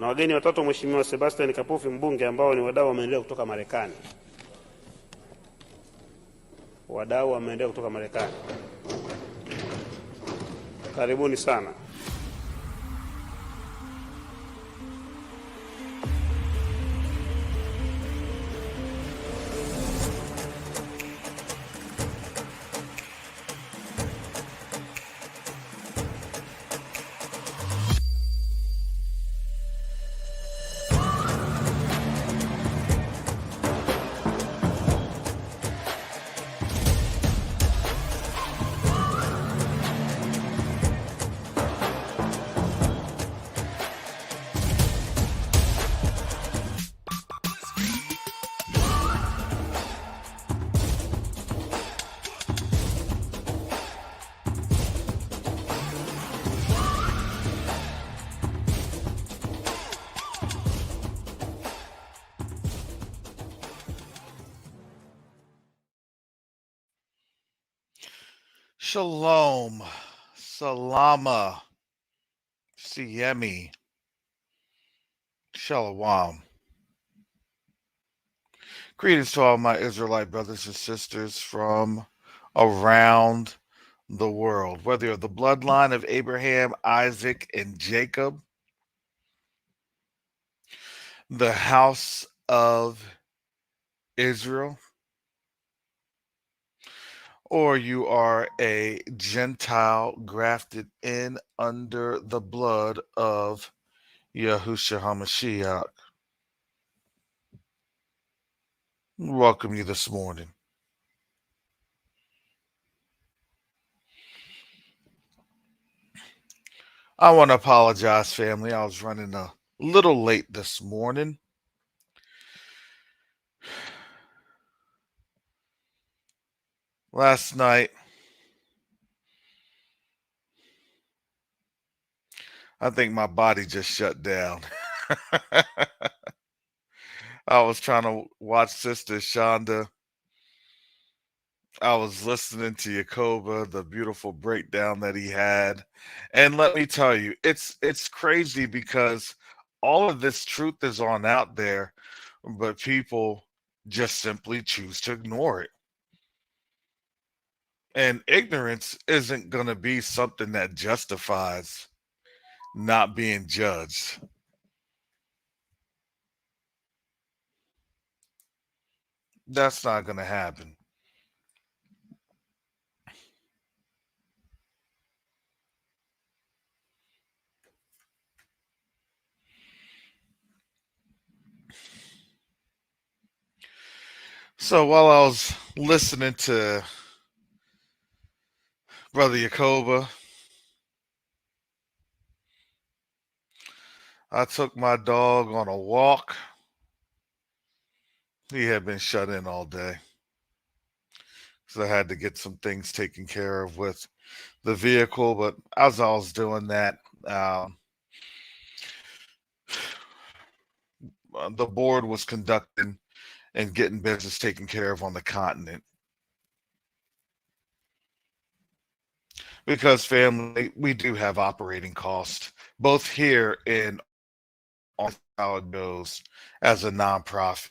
Tuna wageni watatu, Mheshimiwa Sebastian Kapufi mbunge, ambao ni wadau wa maendeleo kutoka Marekani. Wadau wa maendeleo kutoka Marekani, karibuni sana. Shalom, Salama, Siemi, Shalom. Greetings to all my Israelite brothers and sisters from around the world, whether you're the bloodline of Abraham, Isaac, and Jacob, the house of Israel, or you are a Gentile grafted in under the blood of Yahushua HaMashiach. Welcome you this morning. I want to apologize, family. I was running a little late this morning. Last night, I think my body just shut down. I was trying to watch Sister Shonda. I was listening to Yakoba, the beautiful breakdown that he had. And let me tell you, it's crazy because all of this truth is on out there, but people just simply choose to ignore it. And ignorance isn't going to be something that justifies not being judged. That's not going to happen. So while I was listening to Brother Yakoba, I took my dog on a walk. He had been shut in all day, so I had to get some things taken care of with the vehicle. But as I was doing that, the board was conducting and getting business taken care of on the continent. Because, family, we do have operating costs, both here and on how it goes as a nonprofit.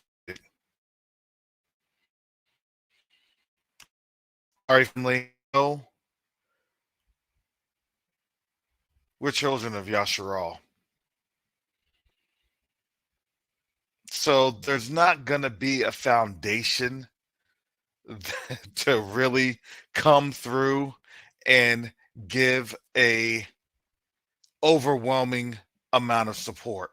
All right, family, we're children of Yasharal. So there's not going to be a foundation to really come through and give a overwhelming amount of support,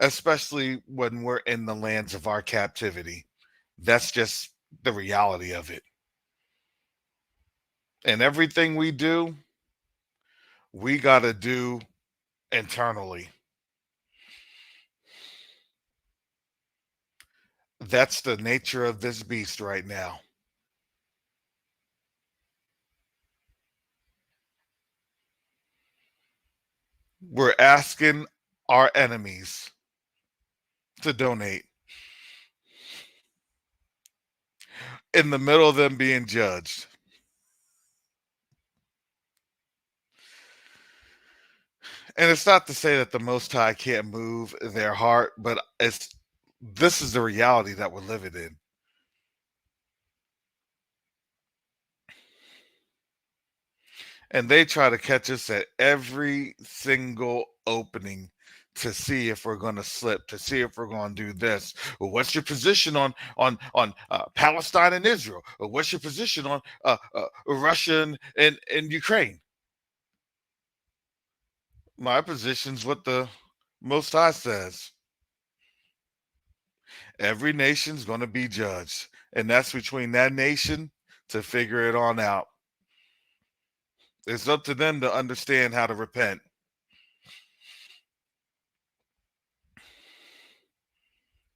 especially when we're in the lands of our captivity. That's just the reality of it. And everything we do, we got to do internally. That's the nature of this beast right now. We're asking our enemies to donate in the middle of them being judged. And it's not to say that the Most High can't move their heart, but this is the reality that we're living in. And they try to catch us at every single opening to see if we're going to slip, to see if we're going to do this. Well, what's your position on Palestine and Israel? Or what's your position on Russia and Ukraine? My position's what the Most High says. Every nation's going to be judged, and that's between that nation to figure it on out. It's up to them to understand how to repent.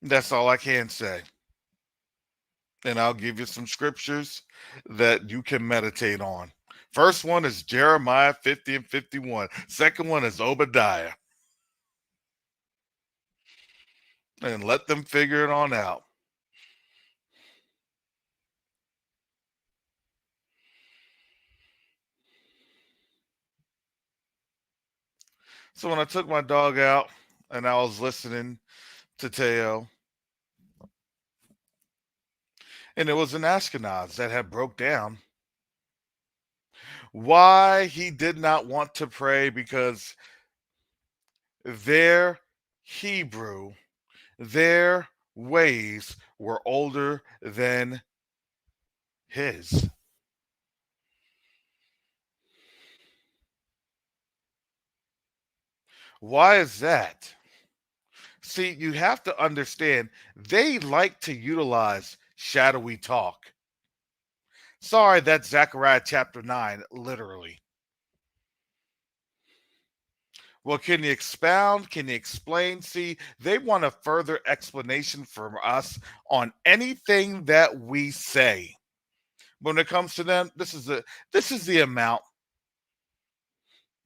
That's all I can say. And I'll give you some scriptures that you can meditate on. First one is Jeremiah 50 and 51. Second one is Obadiah. And let them figure it on out. So when I took my dog out and I was listening to Teo, and it was an Ashkenaz that had broke down why he did not want to pray, because their Hebrew, their ways were older than his. Why is that? See, you have to understand, they like to utilize shadowy talk. Sorry, that's Zechariah chapter 9, literally. Well, can you expound? Can you explain? See, they want a further explanation from us on anything that we say. When it comes to them, this is the amount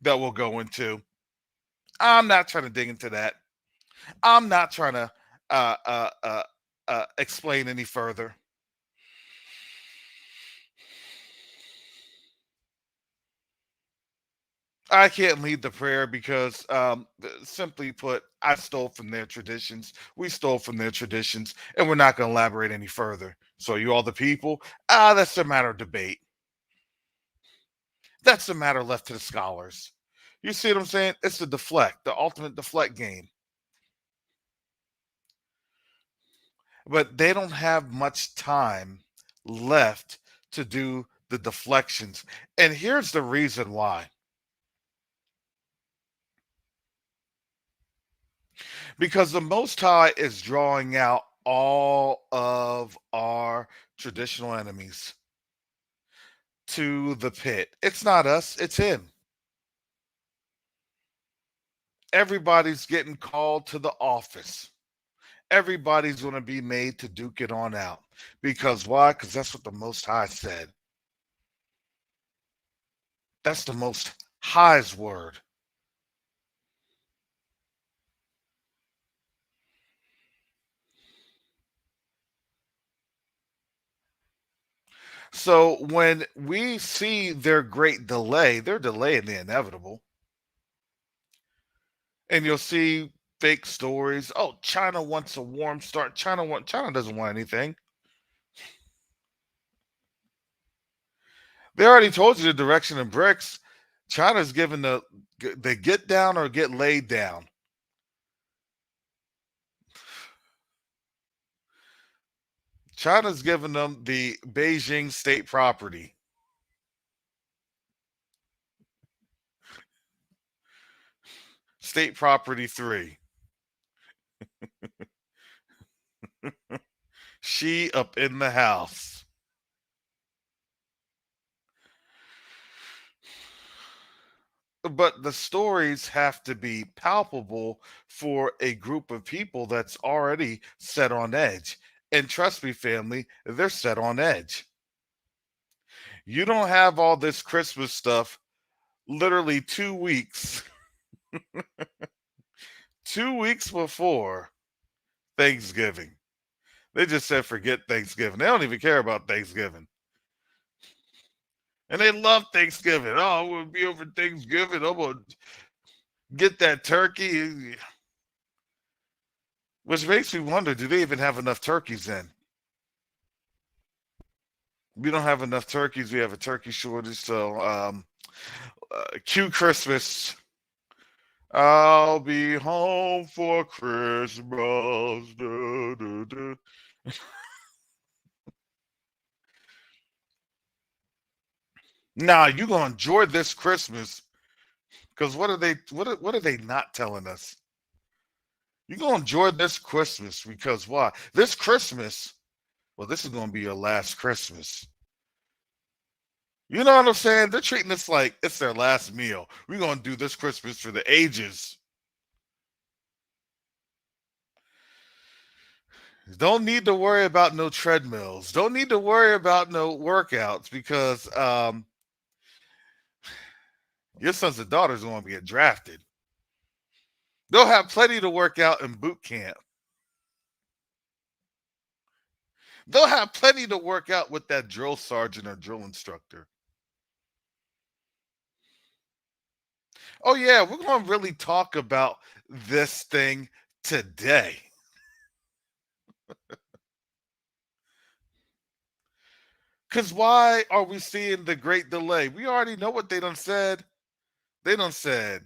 that we'll go into. I'm not trying to dig into that. I'm not trying to explain any further. I can't lead the prayer because, simply put, I stole from their traditions. We stole from their traditions, and we're not going to elaborate any further. So, you all the people, that's a matter of debate. That's a matter left to the scholars. You see what I'm saying? It's the ultimate deflect game. But they don't have much time left to do the deflections. And here's the reason why. Because the Most High is drawing out all of our traditional enemies to the pit. It's not us, it's him. Everybody's getting called to the office. Everybody's going to be made to duke it on out. Because why? Because that's what the Most High said. That's the Most High's word. So when we see their great delay, they're delaying the inevitable. And you'll see fake stories. Oh, China wants a warm start. China doesn't want anything. They already told you the direction of BRICS. China's given the get down or get laid down. China's given them the Beijing state property. State property 3. She up in the house. But the stories have to be palpable for a group of people that's already set on edge. And trust me, family, they're set on edge. You don't have all this Christmas stuff literally 2 weeks, 2 weeks before Thanksgiving. They just said forget Thanksgiving. They don't even care about Thanksgiving. And they love Thanksgiving. Oh, we'll be over Thanksgiving. Get that turkey, which makes me wonder, do they even have enough turkeys in? We don't have enough turkeys. We have a turkey shortage. So, cue Christmas. I'll be home for Christmas. Du, du, du. Nah, you gonna enjoy this Christmas because what are they not telling us? You gonna enjoy this Christmas because why? This Christmas, well, this is gonna be your last Christmas. You know what I'm saying? They're treating this like it's their last meal. We're gonna do this Christmas for the ages. Don't need to worry about no treadmills. Don't need to worry about no workouts because your sons and daughters are going to get drafted. They'll have plenty to work out in boot camp. They'll have plenty to work out with that drill sergeant or drill instructor. Oh, yeah, we're going to really talk about this thing today. Because why are we seeing the great delay? We already know what they done said. They done said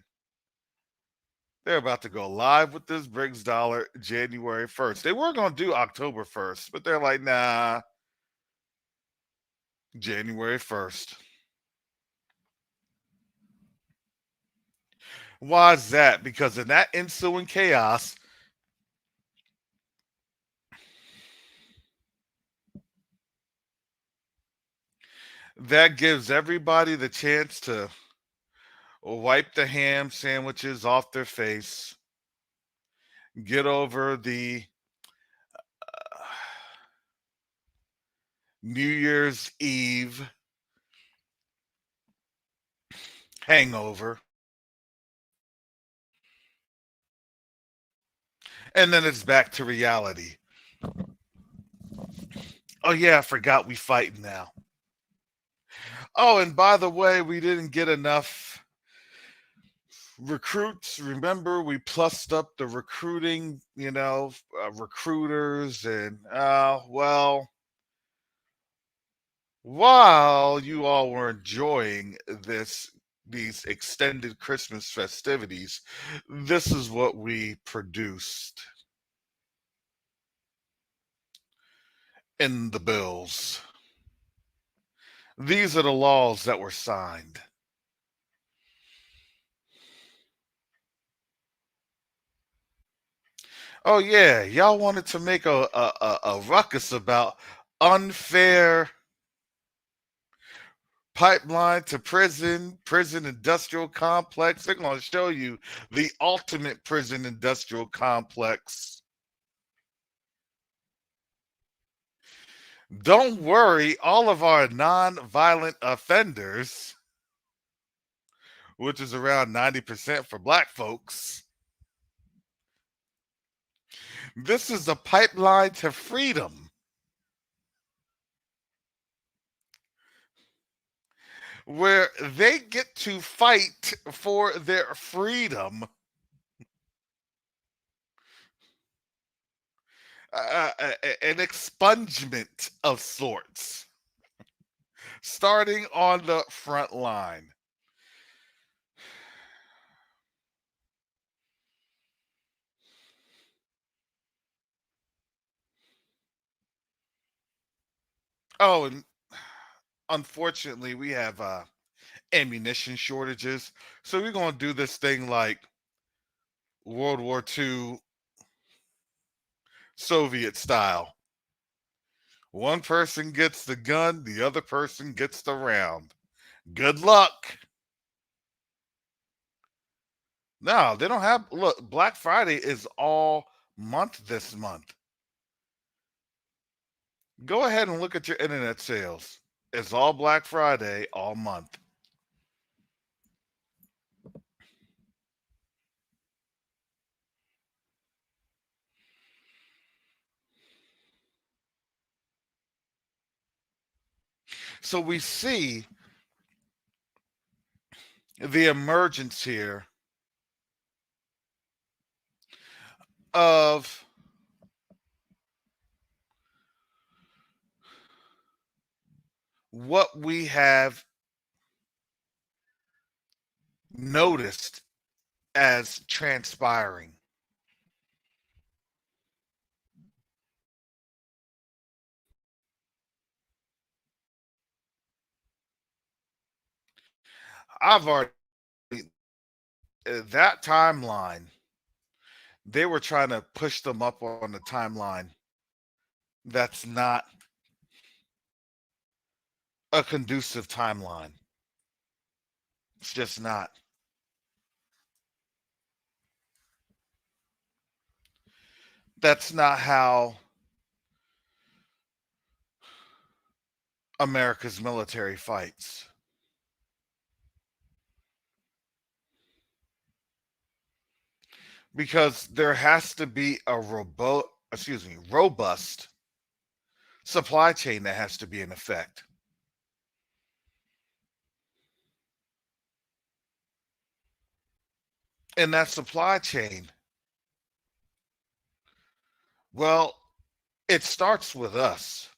they're about to go live with this Briggs dollar January 1st. They were going to do October 1st, but they're like, nah, January 1st. Why is that? Because in that ensuing chaos, that gives everybody the chance to wipe the ham sandwiches off their face, get over the New Year's Eve hangover, and then it's back to reality. Oh yeah, I forgot we fighting now. Oh, and by the way, we didn't get enough recruits. Remember, we plussed up the recruiting, recruiters, and well, while you all were enjoying these extended Christmas festivities, this is what we produced in the bills. These are the laws that were signed. Oh yeah, y'all wanted to make a ruckus about unfair pipeline to prison industrial complex. They're going to show you the ultimate prison industrial complex. Don't worry, all of our non-violent offenders, which is around 90% for black folks, this is a pipeline to freedom where they get to fight for their freedom. An expungement of sorts, starting on the front line. Oh, and unfortunately, we have ammunition shortages. So we're going to do this thing like World War II Soviet style. One person gets the gun, the other person gets the round. Good luck. No, they don't have. Look, Black Friday is all month this month. Go ahead and look at your internet sales. It's all Black Friday all month. So we see the emergence here of what we have noticed as transpiring. I've already that timeline, they were trying to push them up on the timeline. That's not a conducive timeline. It's just not. That's not how America's military fights. Because there has to be a robust supply chain that has to be in effect. And that supply chain, well, it starts with us,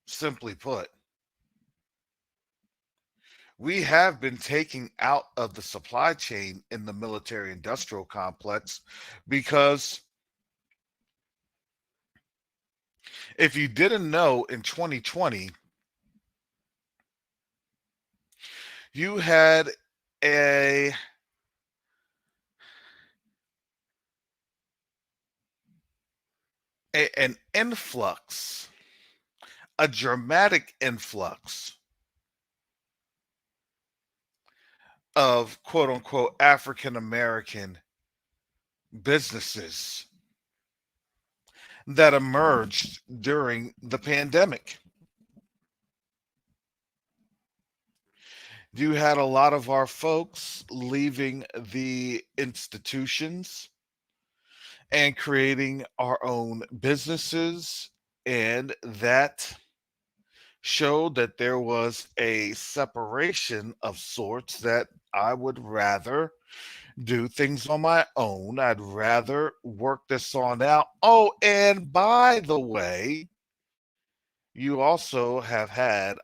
simply put. We have been taking out of the supply chain in the military industrial complex because if you didn't know, in 2020, you had a an influx, a dramatic influx of quote unquote African American businesses that emerged during the pandemic. You had a lot of our folks leaving the institutions and creating our own businesses, and that showed that there was a separation of sorts, that I would rather do things on my own. I'd rather work this on out. Oh, and by the way, you also have had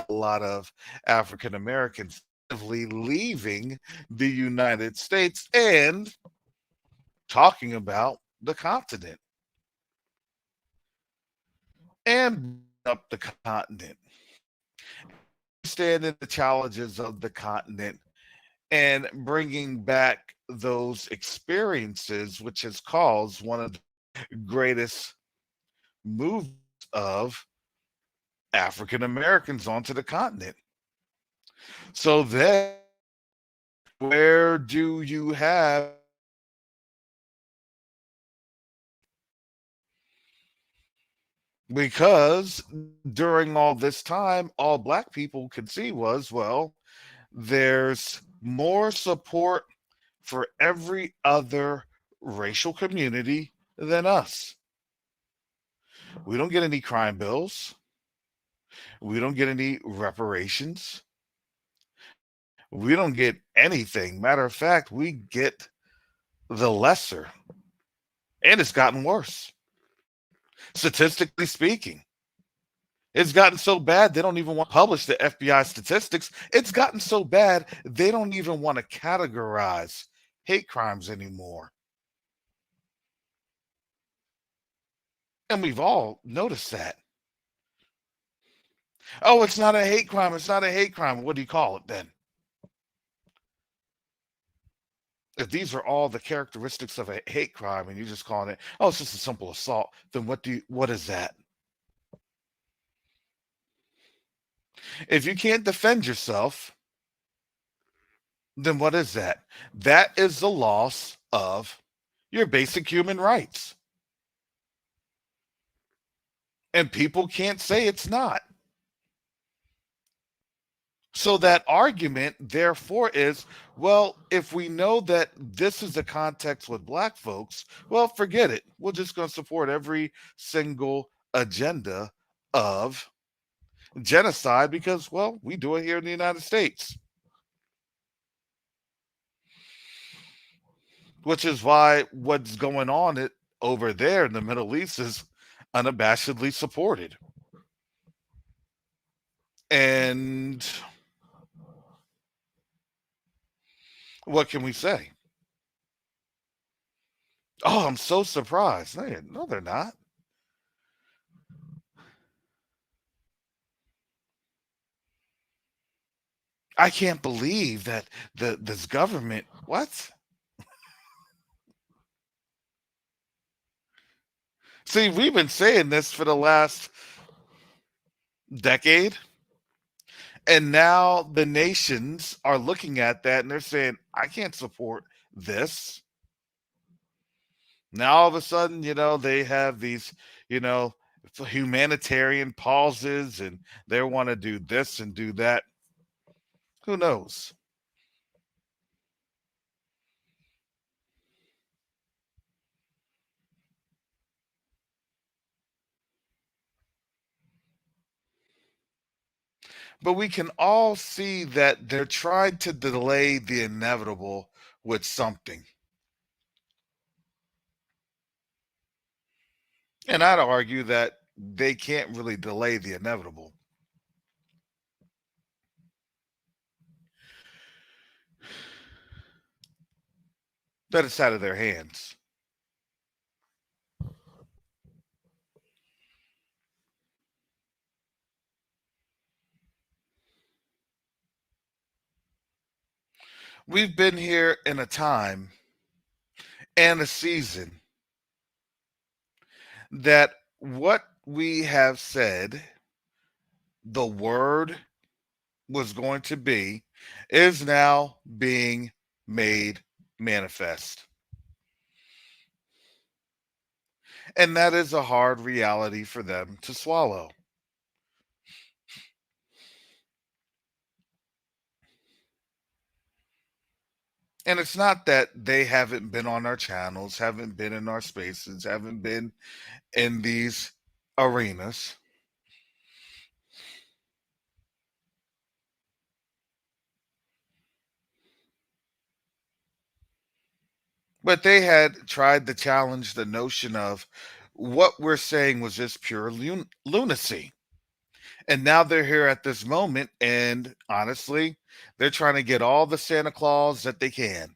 a lot of African Americans leaving the United States and talking about the continent and up the continent, understanding the challenges of the continent and bringing back those experiences, which has caused one of the greatest movements of African Americans onto the continent. So then, where do you have because during all this time, all black people could see was, well, there's more support for every other racial community than us. We don't get any crime bills. We don't get any reparations. We don't get anything. Matter of fact, we get the lesser. And it's gotten worse. Statistically speaking, it's gotten so bad they don't even want to publish the FBI statistics. It's gotten so bad they don't even want to categorize hate crimes anymore. And we've all noticed that. Oh, it's not a hate crime. It's not a hate crime. What do you call it then? If these are all the characteristics of a hate crime and you're just calling it, oh, it's just a simple assault, then what is that? If you can't defend yourself, then what is that? That is the loss of your basic human rights. And people can't say it's not. So that argument, therefore, is, well, if we know that this is the context with black folks, well, forget it. We're just going to support every single agenda of genocide because, well, we do it here in the United States. which is why what's going on over there in the Middle East is unabashedly supported. And what can we say? Oh, I'm so surprised. No, they're not. I can't believe that this government. What? See, we've been saying this for the last decade, and now the nations are looking at that and they're saying, "I can't support this." Now all of a sudden, they have these, you know, humanitarian pauses, and they want to do this and do that. Who knows? But we can all see that they're trying to delay the inevitable with something. And I'd argue that they can't really delay the inevitable. That it's out of their hands. We've been here in a time and a season that what we have said the word was going to be is now being made manifest. And that is a hard reality for them to swallow. And it's not that they haven't been on our channels, haven't been in our spaces, haven't been in these arenas. But they had tried to challenge the notion of what we're saying was just pure lunacy. And now they're here at this moment, and honestly, they're trying to get all the Santa Claus that they can.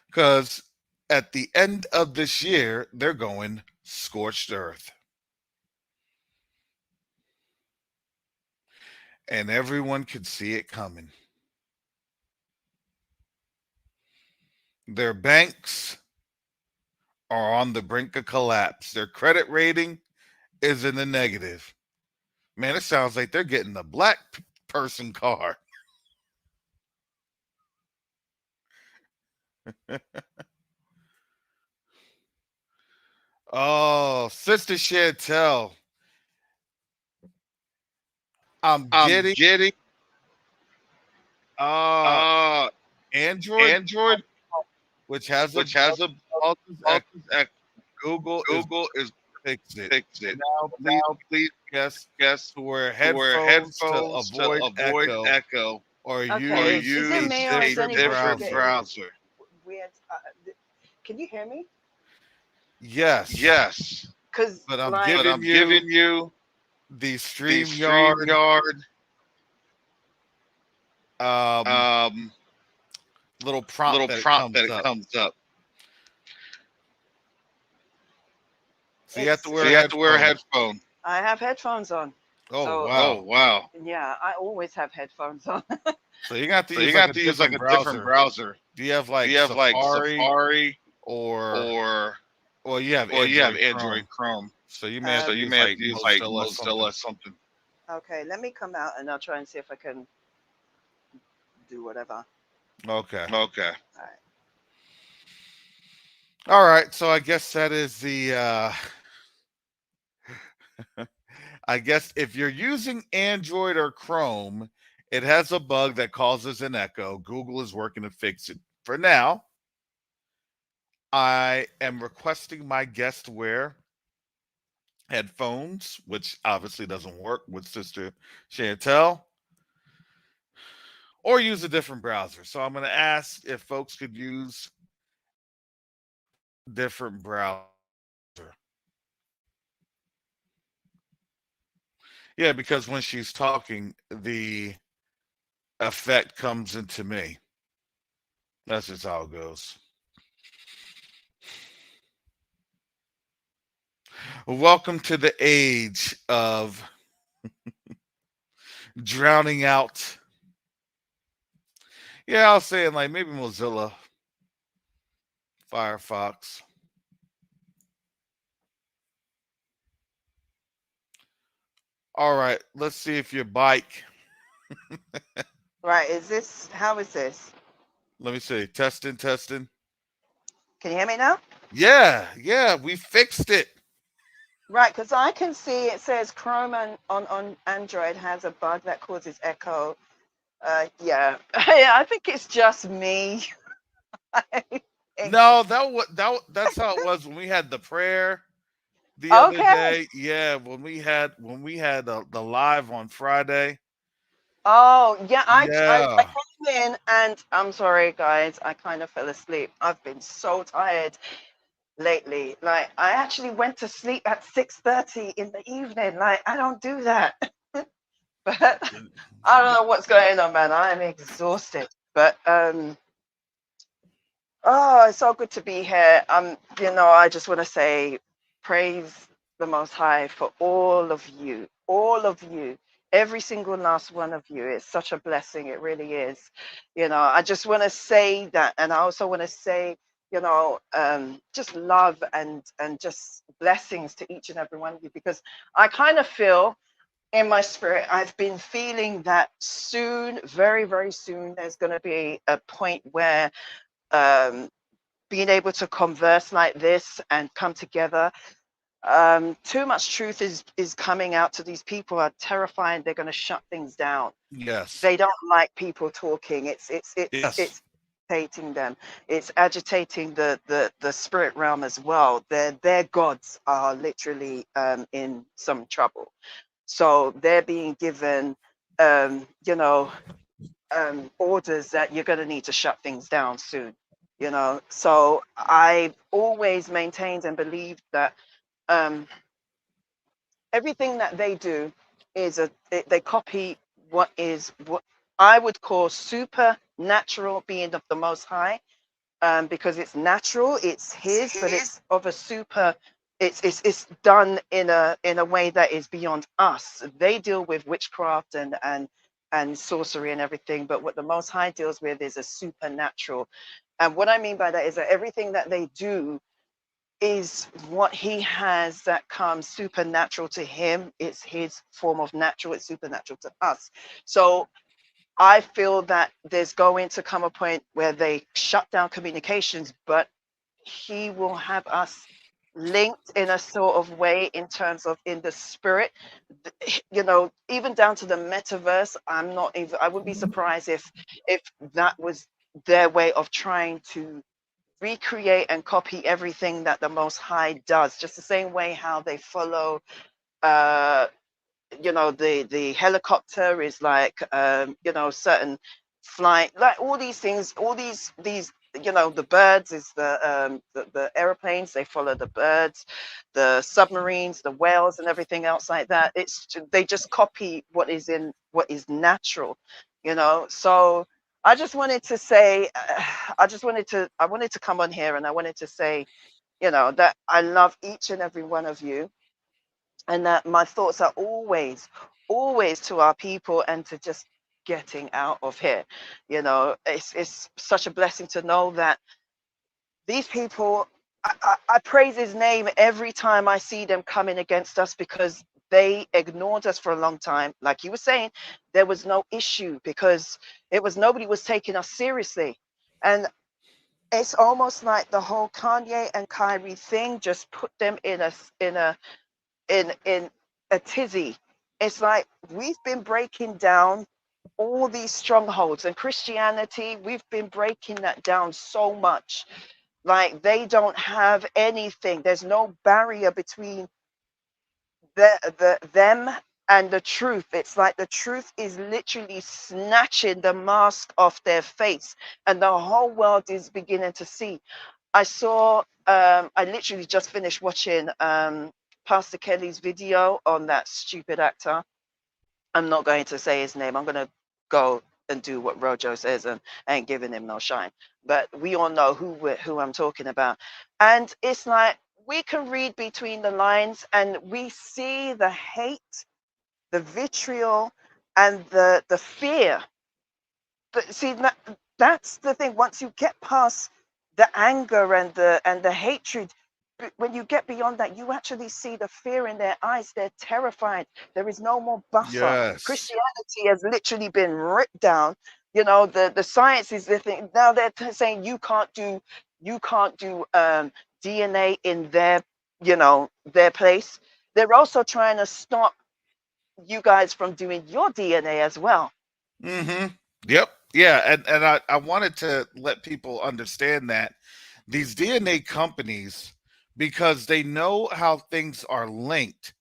Because at the end of this year, they're going scorched earth. And everyone could see it coming. Their banks are on the brink of collapse. Their credit rating is in the negative. Man, it sounds like they're getting the black person card. Oh, Sister Chantel, I'm I'm getting getting uh uh Android, Android, which has a which has a causes echo. causes echo. Google is Google is fix it. fix it. Now, please Now please guess guess to wear to wear headphones to headphones to avoid avoid echo, echo or or Okay, use is it a use me or a is different anybody different browser. getting browser. weird? Can you hear me? Yes, Yes, Cause but I'm like, but giving I'm you giving you the the StreamYard StreamYard um, um little prompt little that it prompt comes that it up. comes up. So you have to it's So wear a you have to wear a headphone. headphone. I have headphones on, Oh so Oh wow! wow. yeah, I always have headphones on. So you got to So you use like got a to use like different a different browser. browser. Do you have Do like you have like Safari Safari or or well, you have you have Android Android Chrome, Chrome? so you may have uh, So to you use may have like to use like Mozilla or something. Mozilla something. okay, let me come out and I'll try and see if I can do whatever. Okay. Okay. All right. All right. So I guess that is the I guess if you're using Android or Chrome, it has a bug that causes an echo. Google is working to fix it. For now, I am requesting my guest wear headphones, which obviously doesn't work with Sister Chantel. or use a different browser. So I'm going to ask if folks could use different browser. Yeah, because when she's talking, the effect comes into me. That's just how it goes. Welcome to the age of drowning out. Yeah, I'll say it like maybe Mozilla, Firefox. All right, let's see if your bike. Right, is this, how is this? Let me see. Testing, testing. Can you hear me now? Yeah, we fixed it. Right, because I can see it says Chrome on Android has a bug that causes echo. Yeah, yeah, I think it's just me. I think. No, that's how it was when we had the prayer the other Okay. day. Yeah, when we had the live on Friday. Oh, yeah, I Yeah. came in and I'm sorry, guys, I kind of fell asleep. I've been so tired lately. Like, I actually went to sleep at 6:30 in the evening. Like, I don't do that. But I don't know what's going on, man. I'm exhausted. But oh, it's so good to be here. I just want to say praise the Most High for all of you, every single last one of you. It's such a blessing. It really is. I just want to say that, and I also want to say, just love and just blessings to each and every one of you, because I kind of feel in my spirit, I've been feeling that soon, very, very soon, there's going to be a point where um, being able to converse like this and come together. Too much truth is coming out to these people are terrifying. They're going to shut things down. Yes. They don't like people talking. Yes. It's agitating them. It's agitating the spirit realm as well. Their gods are literally in some trouble. So they're being given, orders that you're going to need to shut things down soon. So I've always maintained and believed that um, everything that they do is they copy what I would call supernatural being of the Most High, because it's natural, it's his, but it's of a super. It's done in a way that is beyond us. They deal with witchcraft and sorcery and everything, but what the Most High deals with is a supernatural. And what I mean by that is that everything that they do is what he has that comes supernatural to him. It's his form of natural. It's supernatural to us. So I feel that there's going to come a point where they shut down communications, but he will have us linked in a sort of way in terms of in the spirit, even down to the metaverse. I wouldn't be surprised if that was their way of trying to recreate and copy everything that the Most High does, just the same way how they follow uh the helicopter is like certain flight, like all these things, all these the birds is the airplanes, they follow the birds, the submarines, the whales and everything else like that. They just copy what is natural. So I just wanted to say, I wanted to come on here and I wanted to say, that I love each and every one of you, and that my thoughts are always to our people and to just getting out of here. It's such a blessing to know that these people, I praise his name every time I see them coming against us, because they ignored us for a long time. Like you were saying, there was no issue because nobody was taking us seriously. And it's almost like the whole Kanye and Kyrie thing just put them in a tizzy. It's like we've been breaking down all these strongholds, and Christianity, we've been breaking that down so much. Like they don't have anything. There's no barrier between them and the truth. It's like the truth is literally snatching the mask off their face, and the whole world is beginning to see. I saw, I literally just finished watching Pastor Kelly's video on that stupid actor. I'm not going to say his name. I'm going to go and do what Rojo says and ain't giving him no shine. But we all know who I'm talking about. And it's like we can read between the lines and we see the hate, the vitriol, and the fear. But see, that's the thing. Once you get past the anger and the hatred, when you get beyond that, you actually see the fear in their eyes. They're terrified. There is no more buffer. Yes. Christianity has literally been ripped down. You know, the science is the thing. Now they're saying you can't do DNA in their, you know, their place. They're also trying to stop you guys from doing your DNA as well. Mm-hmm. Yep. Yeah. And I wanted to let people understand that these DNA companies, because they know how things are linked,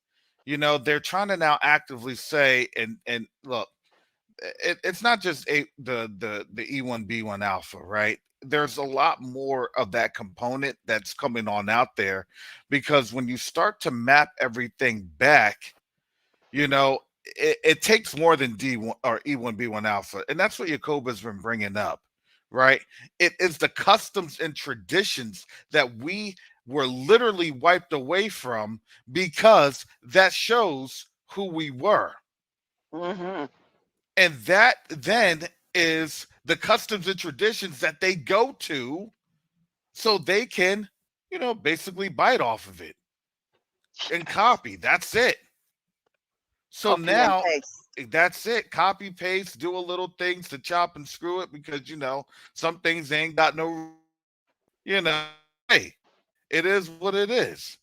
you know, they're trying to now actively say, and look, it's not just the E1B1 alpha, right? There's a lot more of that component that's coming on out there, because when you start to map everything back, you know, it takes more than D1 or E1B1 alpha. And that's what Jacoba's been bringing up, right? It is the customs and traditions that we were literally wiped away from, because that shows who we were. Mm-hmm. And that then is the customs and traditions that they go to so they can, you know, basically bite off of it and copy. That's it. So Copy and now paste. that's it. Copy, paste, do a little things to chop and screw it, because, you know, some things ain't got no, you know, hey, it is what it is.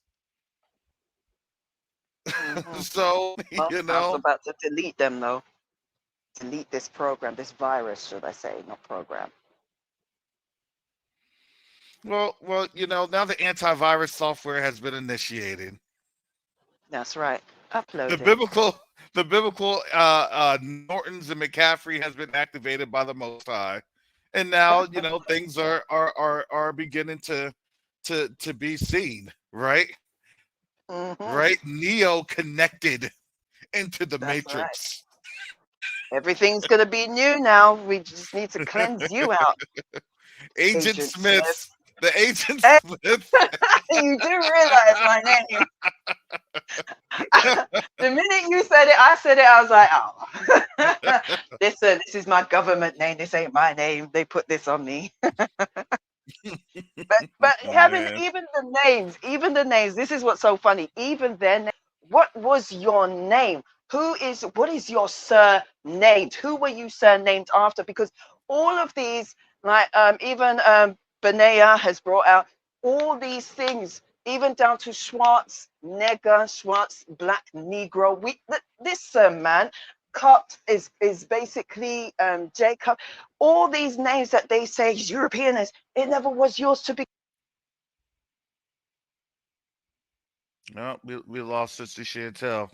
Mm-hmm. So, Well, you I was know, about to delete them though. Delete this program, this virus, should I say, not program. well, you know, now the antivirus software has been initiated. That's right. The Upload it. biblical, the biblical Nortons and McCaffrey has been activated by the Most High, and now, you know, things are beginning to be seen, right? Mm-hmm. Right? Neo connected into the That's right. Matrix. Everything's gonna be new now. We just need to cleanse you out, Agent Agent Smith, Smith. the Agent Hey, Smith. you do realize my name. The minute you said it, I said it. I was like, oh, this is my government name. This ain't my name. They put this on me. But having Man. even the names, this is what's so funny. Even their name, what was your name? What is your surname? Who were you surnamed after? Because all of these, like even Benea has brought out all these things, even down to Schwartz, nigger, Schwartz, black, Negro. This man, Cut is basically Jacob. All these names that they say European is, it never was yours to be. No, we lost Sister Chantel.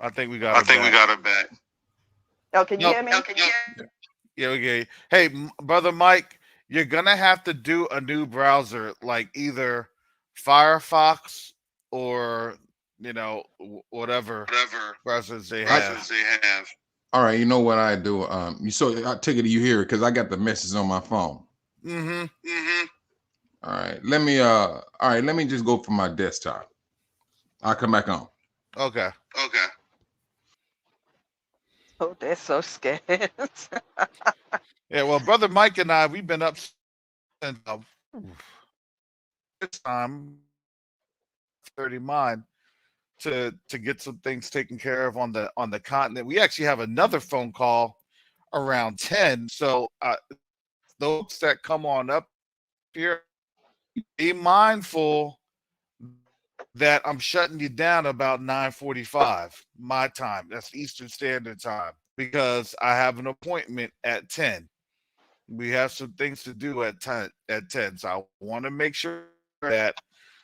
I think we got I her think we back. got it back. Oh, can you Nope. hear me? Can you hear? Yeah, okay. Hey, brother Mike, you're gonna have to do a new browser, like either Firefox or, you know, whatever Whatever browsers they have. browsers they have. All right, you know what I do? You so I take it you hear it because I got the message on my phone. Mm-hmm. Mm-hmm. All right, let me just go for my desktop. I'll come back on. Okay. Okay. Oh, they're so scared. Yeah, well, brother Mike and I, we've been up since this time 30 mine to get some things taken care of on the continent. We actually have another phone call around 10. So those that come on up here, be mindful that I'm shutting you down about 9:45 my time. That's Eastern Standard Time, because I have an appointment at 10. We have some things to do at 10. So I want to make sure that,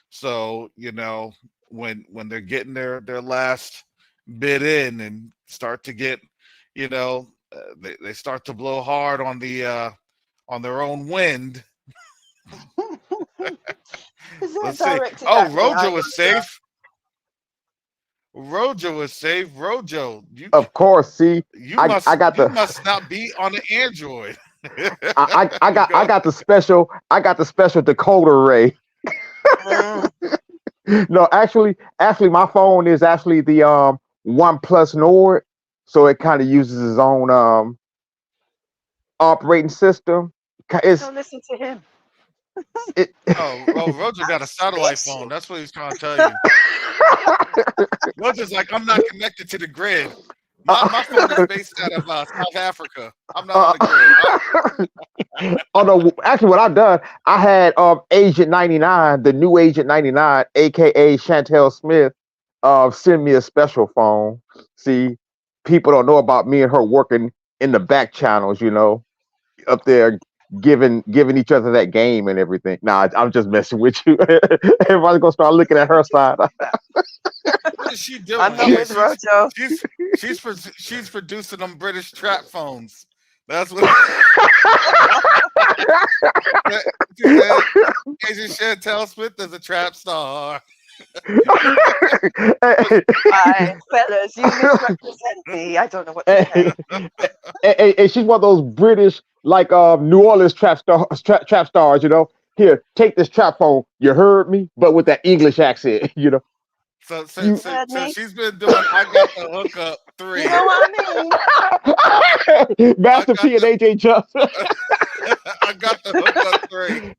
so, you know, when they're getting their last bit in and start to get, they start to blow hard on their own wind. Is that Let's see. directed Oh, at me? I Rojo is safe. Rojo is safe. Rojo, Of course. See, I got you the must not be on the Android. I got the special decoder ray. Mm. No, actually, my phone is actually the OnePlus Nord, so it kind of uses its own operating system. It's Don't listen to him. it. Oh, Roger got a satellite phone. That's what he's trying to tell you. Roger's like, I'm not connected to the grid. My phone is based out of South Africa. I'm not on the grid. Oh no, actually, what I've done, I had Agent 99, the new Agent 99, aka Chantel Smith, send me a special phone. See, people don't know about me and her working in the back channels, up there giving each other that game and everything. Nah, I'm just messing with you. Everybody's gonna start looking at her side. What is she doing? I'm not with Rojo. She's producing them British trap phones. That's what she said. Agent Chantel Smith is a trap star. Fellas, you misrepresent me. I don't know what to say. And she's one of those British, like New Orleans trap stars. Here, take this trap phone. You heard me, but with that English accent. So You- she's been doing I Got the Hookup 3. You know what I mean? Master P and AJ Johnson. I Got the Hookup 3.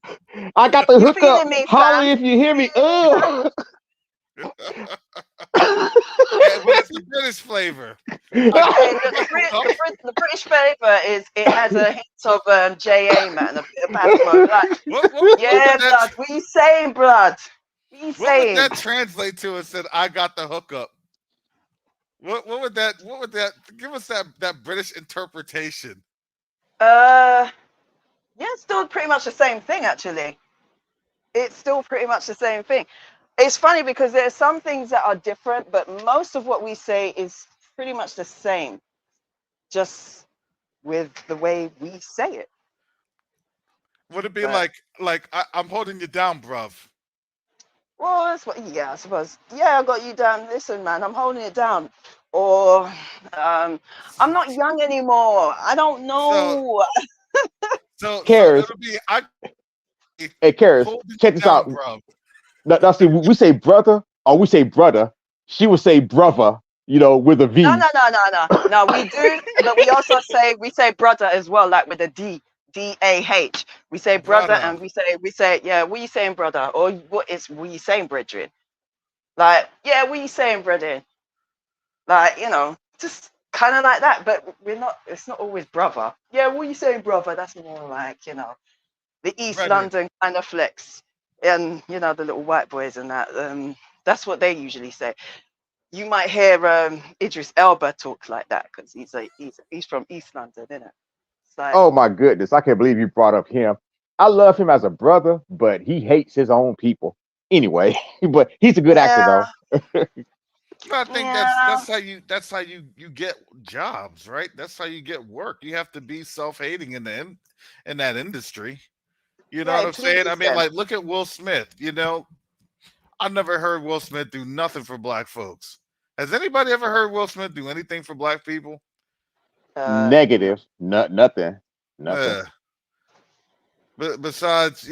I got the You hookup. feeling me, Holler fam? if you hear me. Yeah, but it's the British flavor. Okay, the British flavour is it has a hint of JA, man, a bit of basketball. Like, What yeah, would blood. What you saying, blood? What you what would saying? that translate to? It said I got the hookup. What would that give us that British interpretation? Yeah, it's still pretty much the same thing, actually. It's still pretty much the same thing. It's funny because there are some things that are different, but most of what we say is pretty much the same, just with the way we say it. Would it be But, like I'm holding you down, bruv? well, that's what, yeah, I suppose. Yeah, I got you down. Listen, man, I'm holding it down. Or, I'm not young anymore. I don't know. So Karis, it'll be I hey, Karis, holding check you this down, out. bruv. Now, see, we say brother or we say brother. She would say brother, with a V. No, we do, but we say brother as well, like with a DAH. We say brother, Brother. and we say, yeah, what you saying, brother? Or what you saying, brethren? Like, yeah, what you saying, brethren? Like, just kind of like that, but it's not always brother. Yeah, what you saying, brother? That's more like, the East Brethren. London kind of flex. And, the little white boys and that, that's what they usually say. You might hear Idris Elba talk like that because he's from East London, isn't it? It's like, Oh my goodness, I can't believe you brought up him. I love him as a brother, but he hates his own people. Anyway, but he's a good actor yeah, though. I think yeah, that's how you get jobs, right? That's how you get work. You have to be self-hating in that industry. You know yeah. what It I'm saying? I pleases mean, them. like, look at Will Smith. I've never heard Will Smith do nothing for black folks. Has anybody ever heard Will Smith do anything for black people? Negative, nothing. Uh, but besides,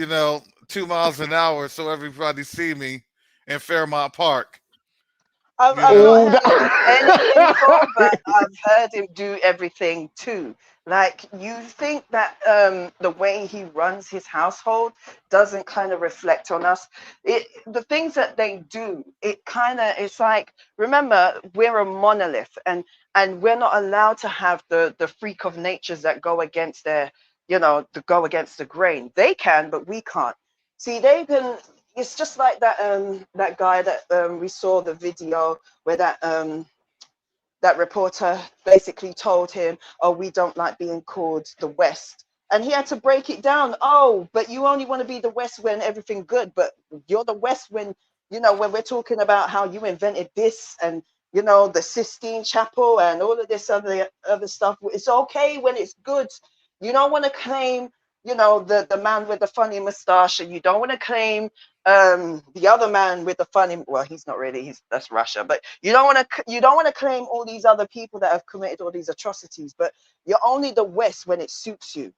2 miles an hour, so everybody see me in Fairmont Park. I've You not know, heard him do anything before, but I've heard him do everything too. Like, you think that the way he runs his household doesn't kind of reflect on us. The things that they do, it's like, remember, we're a monolith, and we're not allowed to have the freak of natures that go against to go against the grain. They can, but we can't. See, they can. It's just like that guy that we saw the video where that reporter basically told him, oh, we don't like being called the West. And he had to break it down. Oh, but you only want to be the West when everything good, but you're the West when You know, when we're talking about how you invented this and, you know, the Sistine Chapel and all of this other stuff, it's okay when it's good. You don't want to claim, you know, the man with the funny mustache, and you don't want to claim the other man with the funny, well, he's not really, that's Russia, but you don't want to claim all these other people that have committed all these atrocities, but you're only the West when it suits you.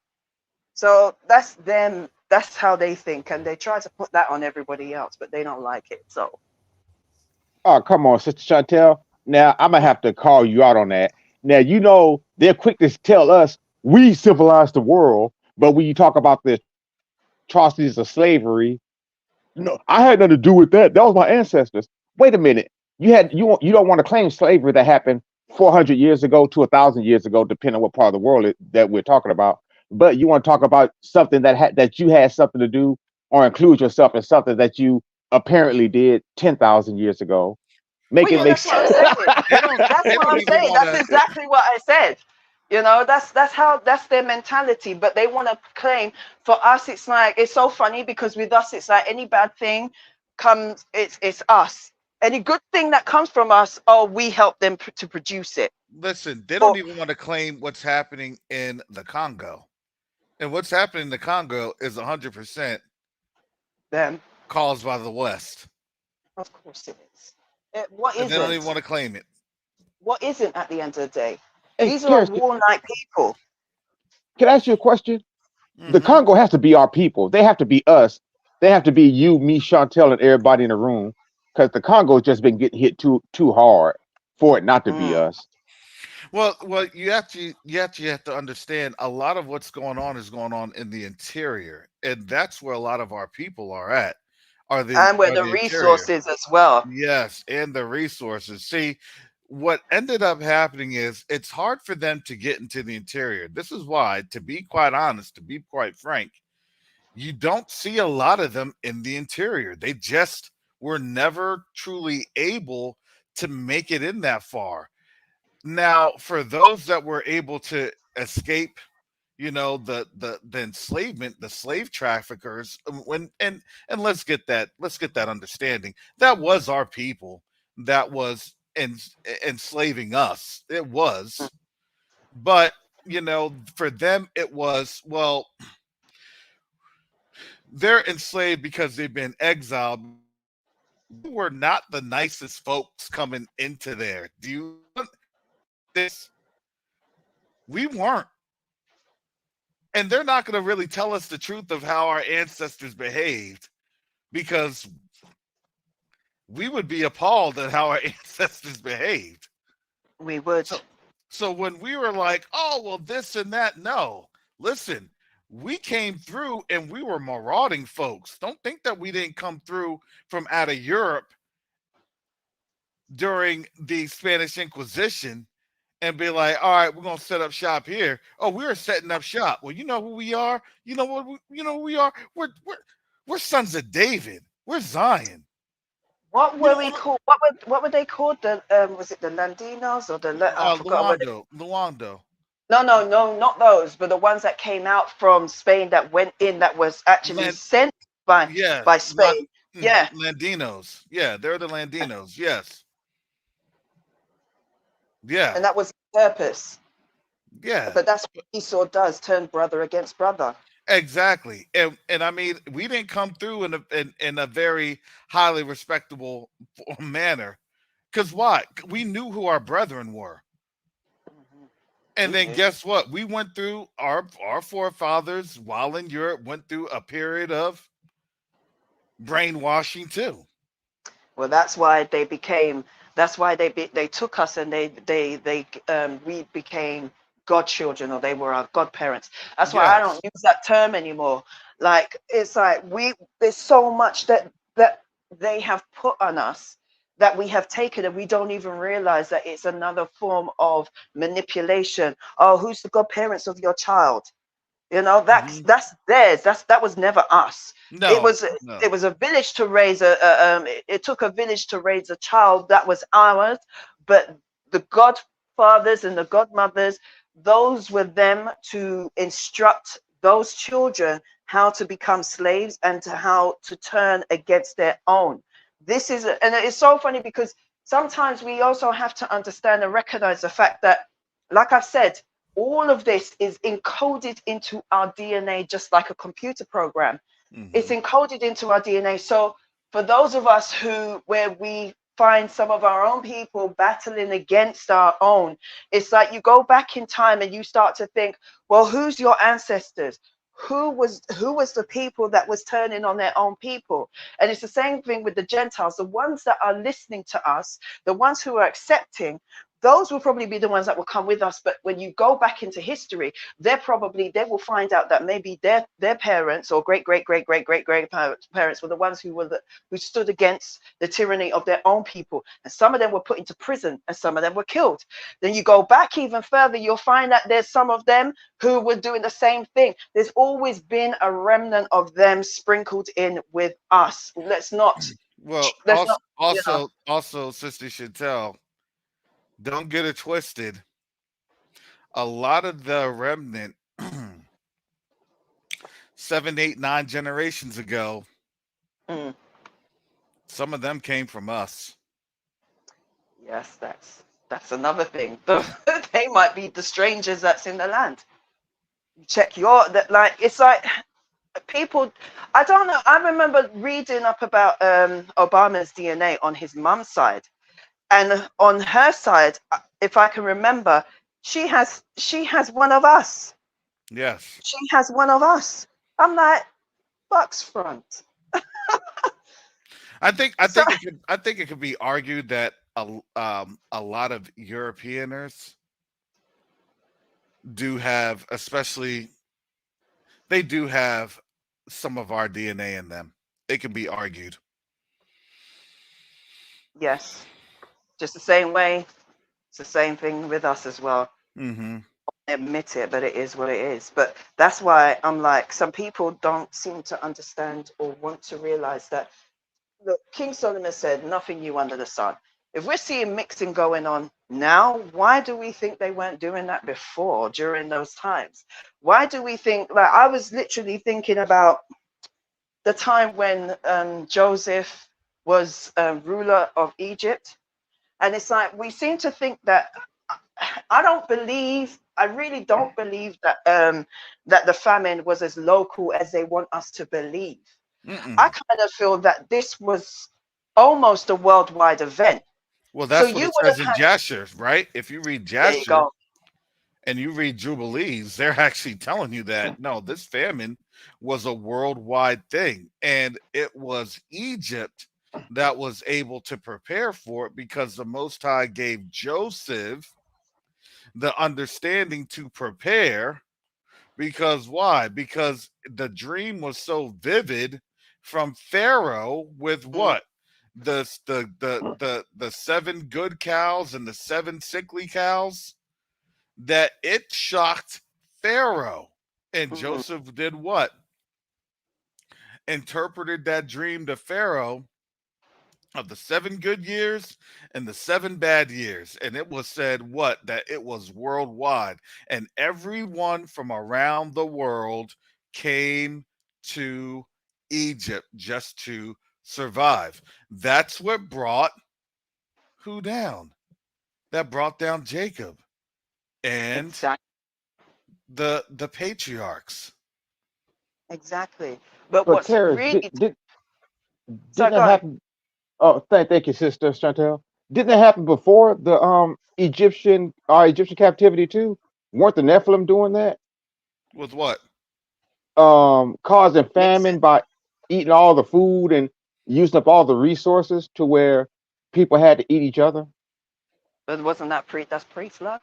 So that's them. That's how they think, and they try to put that on everybody else, but they don't like it. So Oh, come on, Sister Chantel. Now I'm gonna have to call you out on that. Now you know they're quick to tell us we civilized the world, but when you talk about the atrocities of slavery, no, I had nothing to do with that. That was my ancestors. Wait a minute. You don't want to claim slavery that happened 400 years ago to 1,000 years ago, depending on what part of the world that we're talking about. But you want to talk about something that you had something to do or include yourself in something that you apparently did 10,000 years ago. Make well, it yeah, make that's what I'm sense. saying. They don't. That's They what don't I'm even saying. want That's to. exactly what I said. You know, that's their mentality. But they want to claim, for us, it's like, it's so funny because with us, it's like any bad thing comes, it's us. Any good thing that comes from us, oh, we help them to produce it. Listen, they don't But even want to claim what's happening in the Congo. And what's happening in the Congo is 100% them, caused by the West. of course it is. What And they don't even isn't? want to claim it. What isn't at the end of the day? Hey, These are Terrence, warlike people. can I ask you a question? The Hmm. Congo has to be our people. They have to be us. They have to be you, me, Chantel, and everybody in the room. Because the Congo's just been getting hit too hard for it not to be Mm. us. Well, you have to understand a lot of what's going on is going on in the interior, and that's where a lot of our people are at. And where Are the the interior? resources as well. Yes, and the resources. See, what ended up happening is it's hard for them to get into the interior. This is why, to be quite honest, to be quite frank, you don't see a lot of them in the interior. They just were never truly able to make it in that far. Now, for those that were able to escape, the enslavement, the slave traffickers, when and let's get that understanding. That was our people that was enslaving us. It was, but for them it was, well, they're enslaved because they've been exiled. We were not the nicest folks coming into there. Do you this? We weren't. And they're not going to really tell us the truth of how our ancestors behaved because we would be appalled at how our ancestors behaved. We would. So, so when we were like, oh, well, this and that, no, listen, we came through and we were marauding folks. Don't think that we didn't come through from out of Europe during the Spanish Inquisition and be like, all right, we're gonna set up shop here. Oh, we're setting up shop. Well, you know who we are. You know what? You know who we are. We're sons of David. We're Zion. What You were know, we called? What were they called? The was it the Landinos or I forgot what. Luando. No, no, no, not those, but the ones that came out from Spain that went in that was actually Land, sent by yeah, Spain. Yeah, Landinos. Yeah, they're the Landinos. Yes, yeah, and that was the purpose. yeah. But that's what Esau does: turn brother against brother. Exactly. And I mean, we didn't come through in a very highly respectable manner. Because why? We knew who our brethren were. Mhm. And We then did. guess what? We went through our forefathers while in Europe went through a period of brainwashing too. Well, that's why they became. That's why they took us and we became godchildren, or they were our godparents. That's why I don't Yes. use that term anymore. Like it's like there's so much that they have put on us that we have taken, and we don't even realize that it's another form of manipulation. Oh, who's the godparents of your child? You know, Hmm. that's theirs. That was never us. It No, was it no. was a village to raise it took a village to raise a child that was ours, but the godfathers and the godmothers, those were them to instruct those children how to become slaves and to how to turn against their own. this is, and it's so funny because sometimes we also have to understand and recognize the fact that, like I've said, all of this is encoded into our DNA, just like a computer program. It's encoded into our DNA. So for those of us where we find some of our own people battling against our own, it's like you go back in time and you start to think, well, who's your ancestors? Who was the people that was turning on their own people? And it's the same thing with the Gentiles, the ones that are listening to us, the ones who are accepting, those will probably be the ones that will come with us. But when you go back into history, they will find out that maybe their parents or great parents were the ones who stood against the tyranny of their own people, and some of them were put into prison and some of them were killed. Then you go back even further, you'll find that there's some of them who were doing the same thing. There's always been a remnant of them sprinkled in with us. Let's not also Sister Chantel, don't get it twisted. A lot of the remnant 7, 8, 9 generations ago, some of them came from us. Yes, that's another thing. They might be the strangers that's in the land. Check it's like people, I don't know. I remember reading up about Obama's DNA on his mum's side, and on her side, if I can remember, she has one of us. Yes, she has one of us. I'm like, Bucks front. I think it could be argued that a lot of Europeaners do have, they do have some of our DNA in them. It can be argued. Yes, just the same way. It's the same thing with us as well. Admit it, but it is what it is. But that's why I'm like, some people don't seem to understand or want to realize that, look, King Solomon said, nothing new under the sun. If we're seeing mixing going on now, why do we think they weren't doing that before, during those times? Why do we think, like, I was literally thinking about the time when Joseph was ruler of Egypt. And it's like, we seem to think that, I really don't believe that that the famine was as local as they want us to believe. I kind of feel that this was almost a worldwide event. Well, that's So what you it would says have in had, Jasher, right? If you read there you Jasher go. and you read Jubilees, they're actually telling you that no, this famine was a worldwide thing, and it was Egypt that was able to prepare for it because the Most High gave Joseph the understanding to prepare. Because why? Because the dream was so vivid from Pharaoh with what? The 7 good cows and the 7 sickly cows, that it shocked Pharaoh. And Joseph did what? Interpreted that dream to Pharaoh of the 7 good years and the 7 bad years. And it was said what? That it was worldwide. And everyone from around the world came to Egypt just to survive. That's what brought who down? That brought down Jacob and Exactly. the patriarchs. Exactly. But But what's Terrence, really, didn't so that go ahead. happen? Oh, thank you, Sister Chantel. Didn't that happen before the Egyptian captivity too? Weren't the Nephilim doing that? With what? Causing Mixing. famine by eating all the food and using up all the resources to where people had to eat each other. But wasn't that that's pre-flood?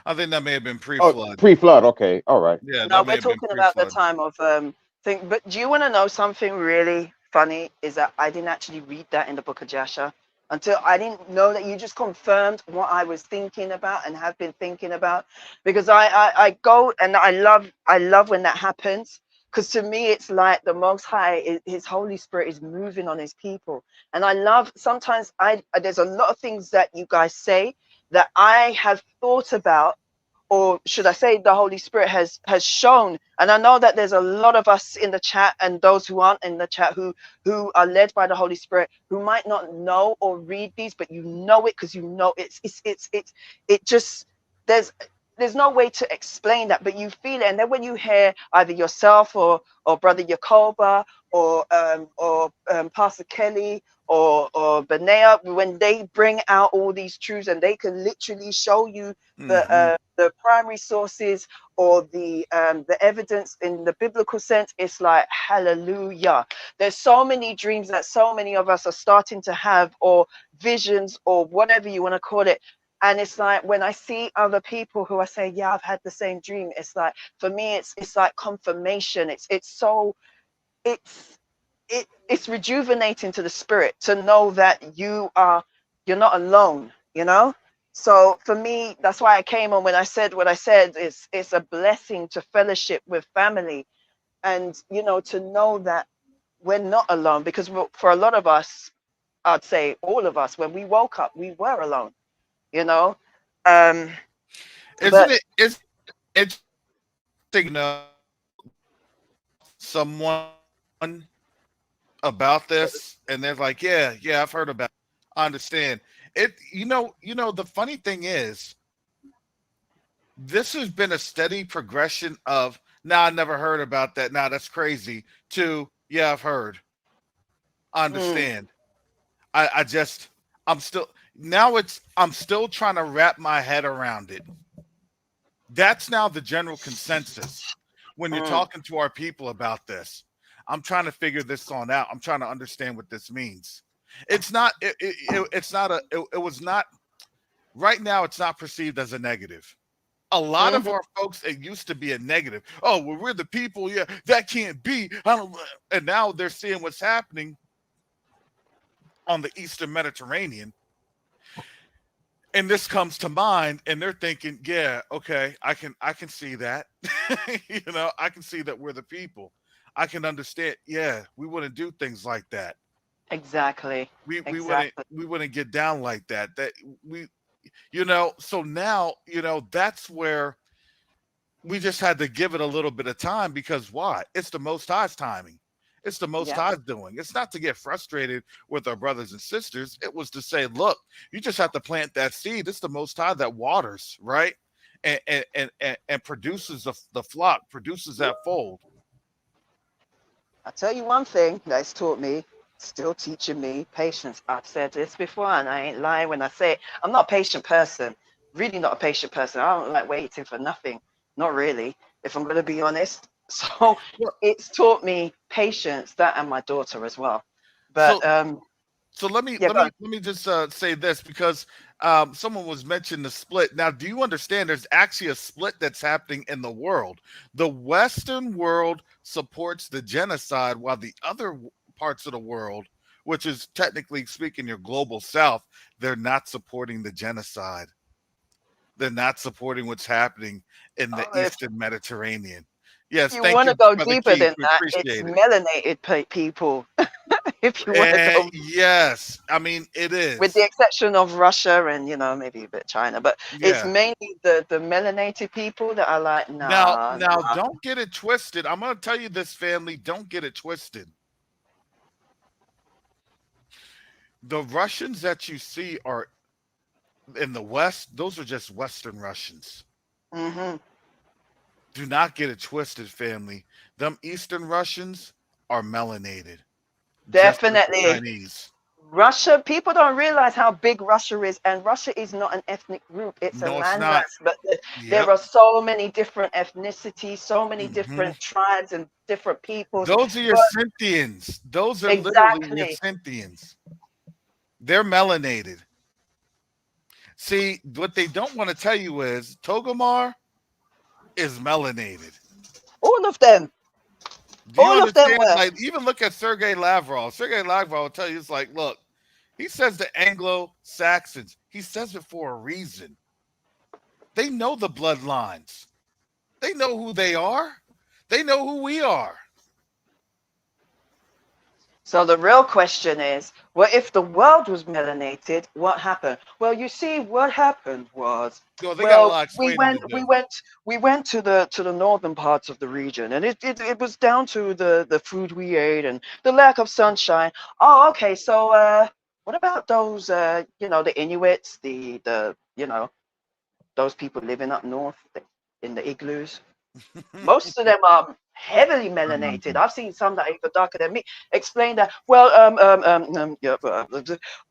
I think that may have been Oh, pre-flood. pre-flood. Okay, all right. Yeah, No, that may we're have been talking about the pre-flood. time of thing. But do you want to know something really funny? Is that I didn't actually read that in the book of Jasher until I didn't know that you just confirmed what I was thinking about and have been thinking about. Because I go and I love when that happens. Because to me, it's like the Most High, His Holy Spirit is moving on His people. And I love, sometimes there's a lot of things that you guys say that I have thought about or should I say the Holy Spirit has shown. And I know that there's a lot of us in the chat and those who aren't in the chat who are led by the Holy Spirit, who might not know or read these, but you know it because you know it just there's no way to explain that, but you feel it. And then when you hear either yourself or Brother Yakoba or Pastor Kelly or Benea, when they bring out all these truths and they can literally show you the primary sources or the evidence in the biblical sense, it's like hallelujah. There's so many dreams that so many of us are starting to have, or visions, or whatever you want to call it. And it's like when I see other people who I say, yeah, I've had the same dream, it's like, for me, it's like confirmation. It's rejuvenating to the spirit to know that you're not alone, you know. So for me, that's why I came on when I said what I said. It's a blessing to fellowship with family, and to know that we're not alone, because for a lot of us, I'd say all of us, when we woke up, we were alone, you know. um Isn't but it? It's interesting to know someone about this, and they're like, yeah, I've heard about it. I understand it. The funny thing is, this has been a steady progression of, nah, I never heard about that. Nah, that's crazy. To, yeah, I've heard. I mm, understand. I just, I'm still, I'm still trying to wrap my head around it. That's now the general consensus when you're mm, talking to our people about this. I'm trying to figure this on out. I'm trying to understand what this means. It's not. It's not a. It was not. Right now, it's not perceived as a negative. A lot of mhm. our folks, it used to be a negative. Oh, well, we're the people. Yeah, that can't be. I don't. And now they're seeing what's happening on the Eastern Mediterranean, and this comes to mind, and they're thinking, yeah, okay, I can see that. I can see that we're the people. I can understand. Yeah, we wouldn't do things like that. Exactly. We wouldn't Exactly. we wouldn't get down like that. That we so now, that's where we just had to give it a little bit of time, because why? It's the most high's timing. It's the most Yeah. high's doing. It's not to get frustrated with our brothers and sisters. It was to say, look, you just have to plant that seed. It's the most high that waters, right? And produces the flock, produces that fold. I'll tell you one thing that's taught me, still teaching me patience. I've said this before, and I ain't lying when I say it. I'm not a patient person. Really not a patient person. I don't like waiting for nothing. Not really, if I'm going to be honest. So Well, it's taught me patience, that and my daughter as well. But so So let me yeah, let go me on. let me just say this, because someone was mentioning the split. Now, do you understand? There's actually a split that's happening in the world. The Western world supports the genocide, while the other parts of the world, which is technically speaking your global South, they're not supporting the genocide. They're not supporting what's happening in the Oh, Eastern Mediterranean. if Yes, you thank want to you, go Brother deeper Keith. than We that, it's appreciate it. melanated people. If you want to go, Yes, I mean it with the is. exception of Russia and maybe a bit China, but it's Yeah. mainly the melanated people that are like, Now, nah, now, nah. don't get it twisted. I'm going to tell you this, family. Don't get it twisted. The Russians that you see are in the West. Those are just Western Russians. Hmm. Do not get it twisted, family. Them Eastern Russians are melanated, just like the Definitely. Chinese. Russia, people don't realize how big Russia is, and Russia is not an ethnic group, it's a No, it's not. landmass. But there Yep. are so many different ethnicities, so many Hmm. different tribes and different peoples. Those are your But Scythians. Those are literally your exactly. Scythians. They're melanated. See, what they don't want to tell you is Togomar is melanated. All of them. Do you All of them understand? were. Like, even look at Sergei Lavrov. Sergei Lavrov will tell you, it's like, look, he says the Anglo Saxons. He says it for a reason. They know the bloodlines. They know who they are. They know who we are. So the real question is, well, if the world was melanated, what happened? Well, you see, what happened was, Well, they got a well, lot of we explaining went, to we do. went, we went to the northern parts of the region, and it was down to the food we ate and the lack of sunshine. Oh, okay. So, what about those, you know, the Inuits, the you know, those people living up north in the igloos? Most of them are heavily melanated. I've seen some that are even darker than me. Explain that. Well, yeah,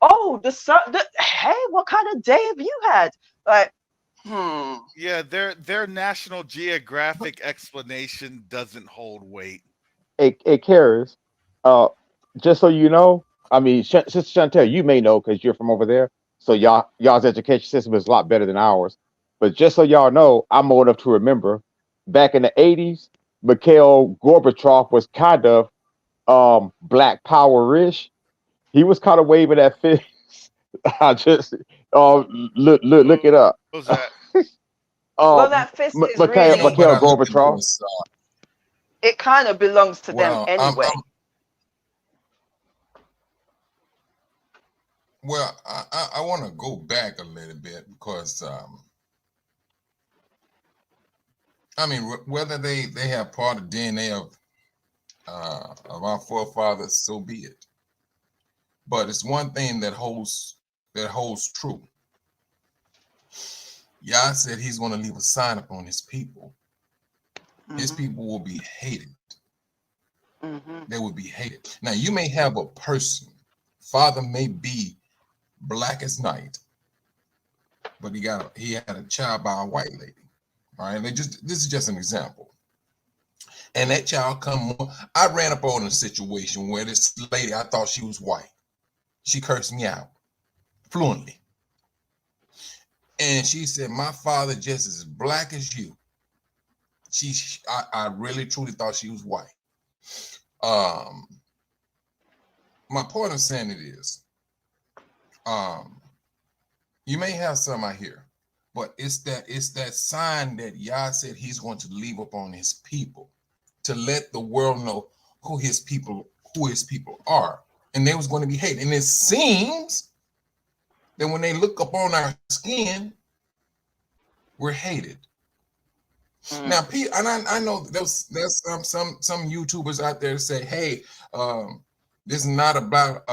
oh, the sun. Hey, what kind of day have you had? Like, Yeah, their National Geographic explanation doesn't hold weight. It carries. Uh, just so you know, I mean, Sister Chantel, you may know because you're from over there, so y'all's education system is a lot better than ours. But just so y'all know, I'm old enough to remember back in the '80s, Mikhail Gorbachev was kind of Black Power-ish. He was kind of waving that fist. I just look it up. What was that? well, Um, that fist is You know really, what Mikhail I look at Gorbachev. this? it kind of belongs to them Well, anyway. I want to go back a little bit because I mean, whether they have part of DNA of our forefathers, so be it. But it's one thing that holds true. Yah said He's going to leave a sign upon His people. His people will be hated. They will be hated. Now, you may have a person, father may be black as night, but he had a child by a white lady. All right, this is just an example. And that child come. I ran up on a situation where this lady, I thought she was white. She cursed me out fluently, and she said, "My father just as black as you." I really truly thought she was white. My point of saying it is, you may have some out here, but it's that sign that Yah said He's going to leave upon His people to let the world know who His people are, and they was going to be hated. And it seems that when they look upon our skin, we're hated. Now, and I know there's some YouTubers out there that say, "Hey, this is not about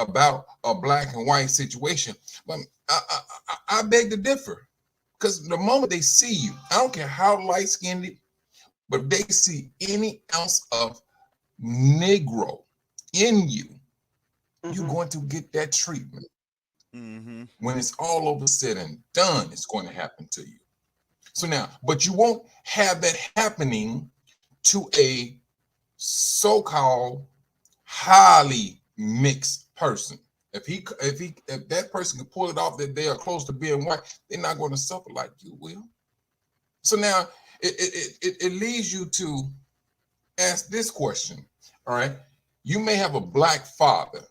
a black and white situation," but I beg to differ, because the moment they see you, I don't care how light skinned, but if they see any ounce of Negro in you, you're going to get that treatment. When it's all over said and done, it's going to happen to you. So now, but you won't have that happening to a so-called highly mixed person. If that person can pull it off that they are close to being white, they're not going to suffer like you will. So now it leads you to ask this question. All right, you may have a black father,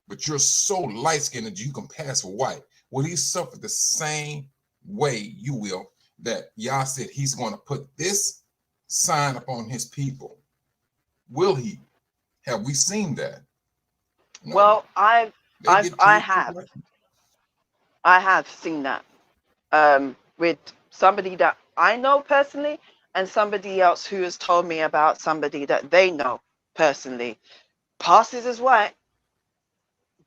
but you're so light-skinned that you can pass for white. Will he suffer the same way you will? That Yah said He's going to put this sign upon His people. Will He? Have we seen that? No. Well, I have seen that with somebody that I know personally, and somebody else who has told me about somebody that they know personally. Passes as white,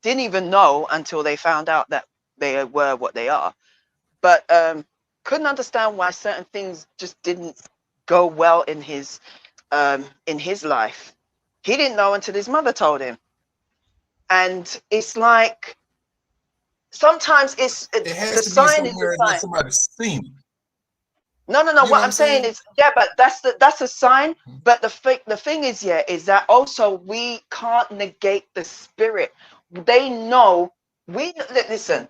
didn't even know until they found out that they were what they are, but couldn't understand why certain things just didn't go well in his life. He didn't know until his mother told him. And it's like, sometimes it has the to be sign is the somewhere that sign. somebody's seen. No. You know What I'm saying is, yeah, but that's a sign. But the thing is, yeah, is that also we can't negate the spirit. They know. Listen.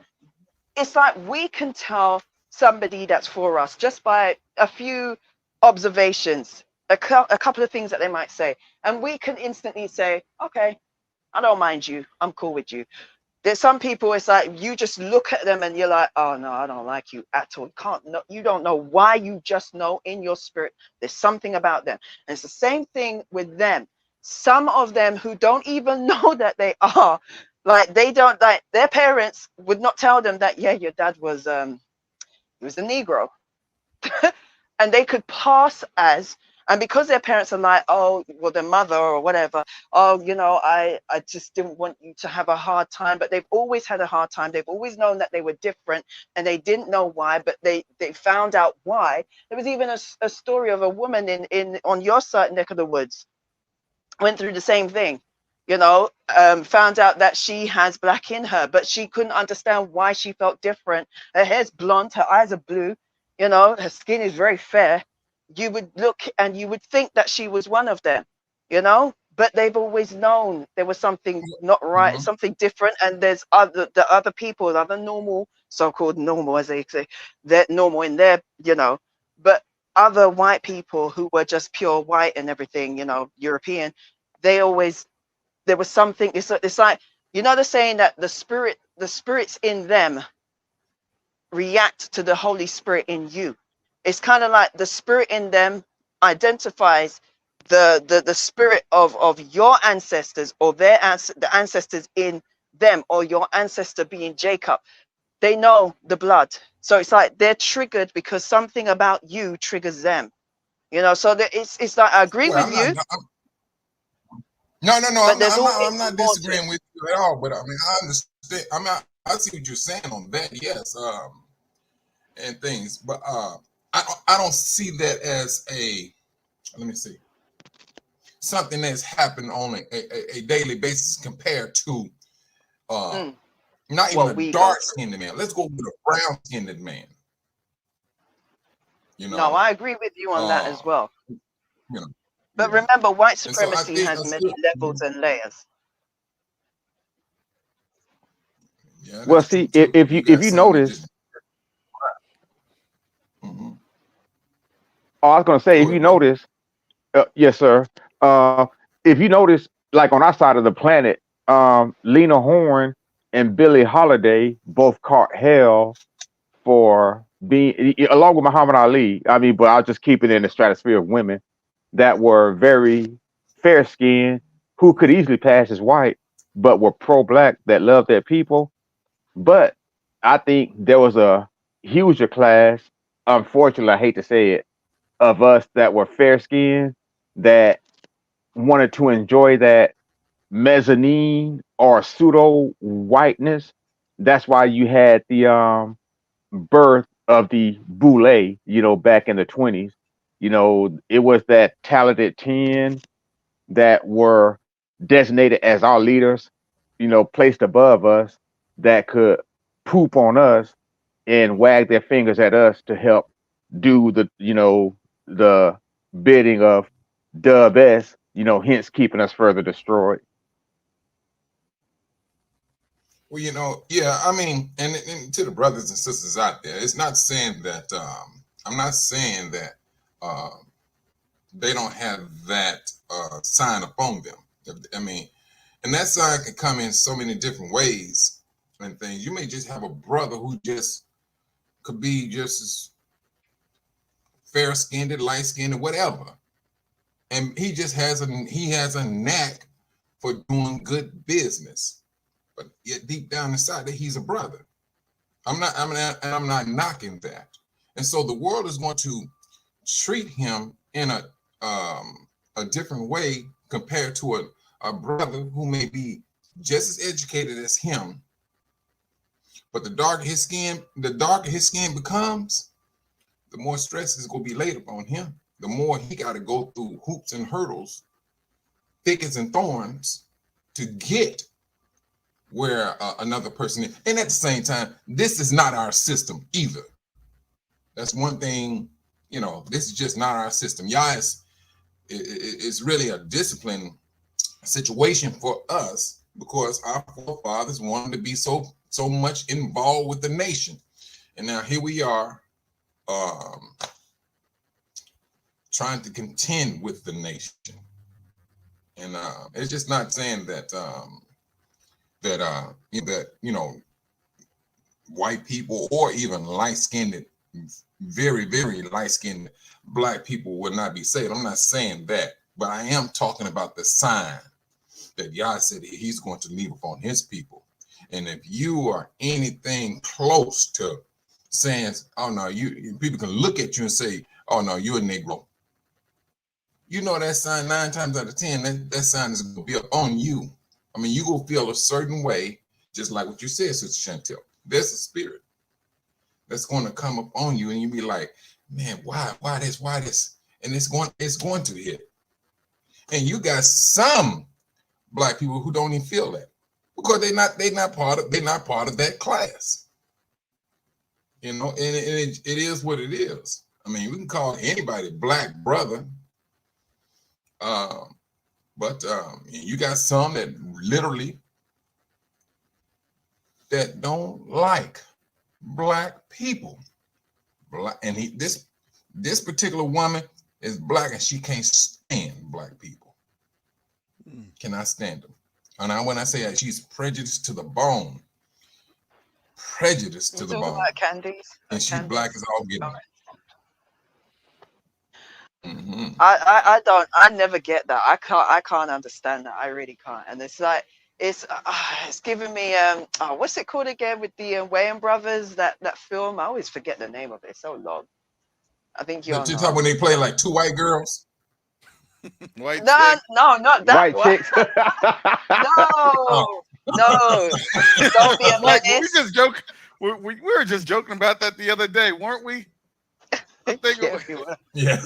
It's like we can tell somebody that's for us just by a few observations, a couple of things that they might say, and we can instantly say, okay, I don't mind you, I'm cool with you. There's some people, it's like you just look at them and you're like, oh no, I don't like you at all. You don't know why, you just know in your spirit there's something about them. And it's the same thing with them. some of them who don't even know that they are, like they don't, like their parents would not tell them that, yeah, your dad was he was a Negro. And they could pass as, and because their parents are like, oh, well, their mother or whatever, oh, you know, I just didn't want you to have a hard time, but they've always had a hard time. They've always known that they were different, and they didn't know why, but they found out why. There was even a story of a woman in on your side neck of the woods, went through the same thing, you know, found out that she has black in her, but she couldn't understand why she felt different. Her hair's blonde, her eyes are blue, you know, her skin is very fair. You would look and you would think that she was one of them, you know, but they've always known there was something not right, Mhm. something different. And there's the other people, the other normal, so-called normal, as they say, they're normal in their, you know, but other white people who were just pure white and everything, you know, European, they always, there was something, it's like, you know, the saying that the spirits in them react to the Holy Spirit in you. It's kind of like the spirit in them identifies the spirit of your ancestors, or the ancestors in them, or your ancestor being Jacob. They know the blood, so it's like they're triggered because something about you triggers them, you know. So it's like, I agree Well, with you, no, no, no. but there's I'm always not more to it. disagreeing with you at all. But I mean, I understand. I see what you're saying on that. Yes, and things. But I don't see that as a. Let me see. Something that's happened on a daily basis compared to uh, Mm, not even a what we go dark through. skinned man. Let's go with a brown skinned man. You No, know, I agree with you on that uh, as well. you know, But yeah. remember, white And so I supremacy think has a many levels and layers. yeah, Well, that's true see, too. You if got you some that just notice, mhm. oh, I was gonna say, Go if you ahead, brother. notice, yes, sir. If you notice, like on our side of the planet, Lena Horne and Billie Holiday both caught hell for being, along with Muhammad Ali. I mean, but I'll just keep it in the stratosphere of women that were very fair skinned, who could easily pass as white, but were pro black, that loved their people. But I think there was a huger class, unfortunately, I hate to say it, of us that were fair skinned that wanted to enjoy that mezzanine or pseudo whiteness. That's why you had the birth of the boule, back in the 20s. It was that talented 10 that were designated as our leaders, placed above us, that could poop on us and wag their fingers at us to help do the bidding of Dub S, hence keeping us further destroyed. Well, yeah, I mean, and to the brothers and sisters out there, it's not saying that I'm not saying that uh, they don't have that sign upon them. I mean, and that sign can come in so many different ways and things. You may just have a brother who just could be just as fair skinned, light skinned, whatever, and he has a knack for doing good business, but yet deep down inside that he's a brother. I'm not knocking that. And so the world is going to treat him in a different way compared to a brother who may be just as educated as him, but the darker his skin becomes, the more stress is going to be laid upon him. The more he got to go through hoops and hurdles, thickets and thorns to get where another person is. And at the same time, this is not our system either. That's one thing, this is just not our system. Yeah, it's really a discipline situation for us because our forefathers wanted to be so much involved with the nation. And now here we are um, trying to contend with the nation. And it's just not saying that white people or even light-skinned, very, very light-skinned black people would not be saved. I'm not saying that. But I am talking about the sign that Yah said he's going to leave upon his people. And if you are anything close to saying, oh no, people can look at you and say, oh no, you're a Negro. You know that sign 9 times out of 10, that sign is going to be up on you. I mean, you will feel a certain way, just like what you said, Sister Chantel. There's a spirit that's going to come up on you, and you be like, man, why this? And it's going to hit. And you got some Black people who don't even feel that because they're not part of that class. You know, and it is what it is. I mean, we can call anybody Black brother. But you got some that literally that don't like Black people. And this particular woman is Black and she can't stand Black people. Cannot stand them. And when I say that, she's prejudiced to the bone. Prejudiced to the bone. About Candice. And she's Candice. Black as all get out. Mm-hmm. I never get that. I can't understand that. I really can't. And it's like it's giving me what's it called again with the Wayans brothers, that film? I always forget the name of it. It's so long. I think you're talking when they play like 2 white girls. White no, not that White one. chicks. No. Don't be a Like, menace. we just joke. We were just joking about that the other day, weren't we? I think Yeah.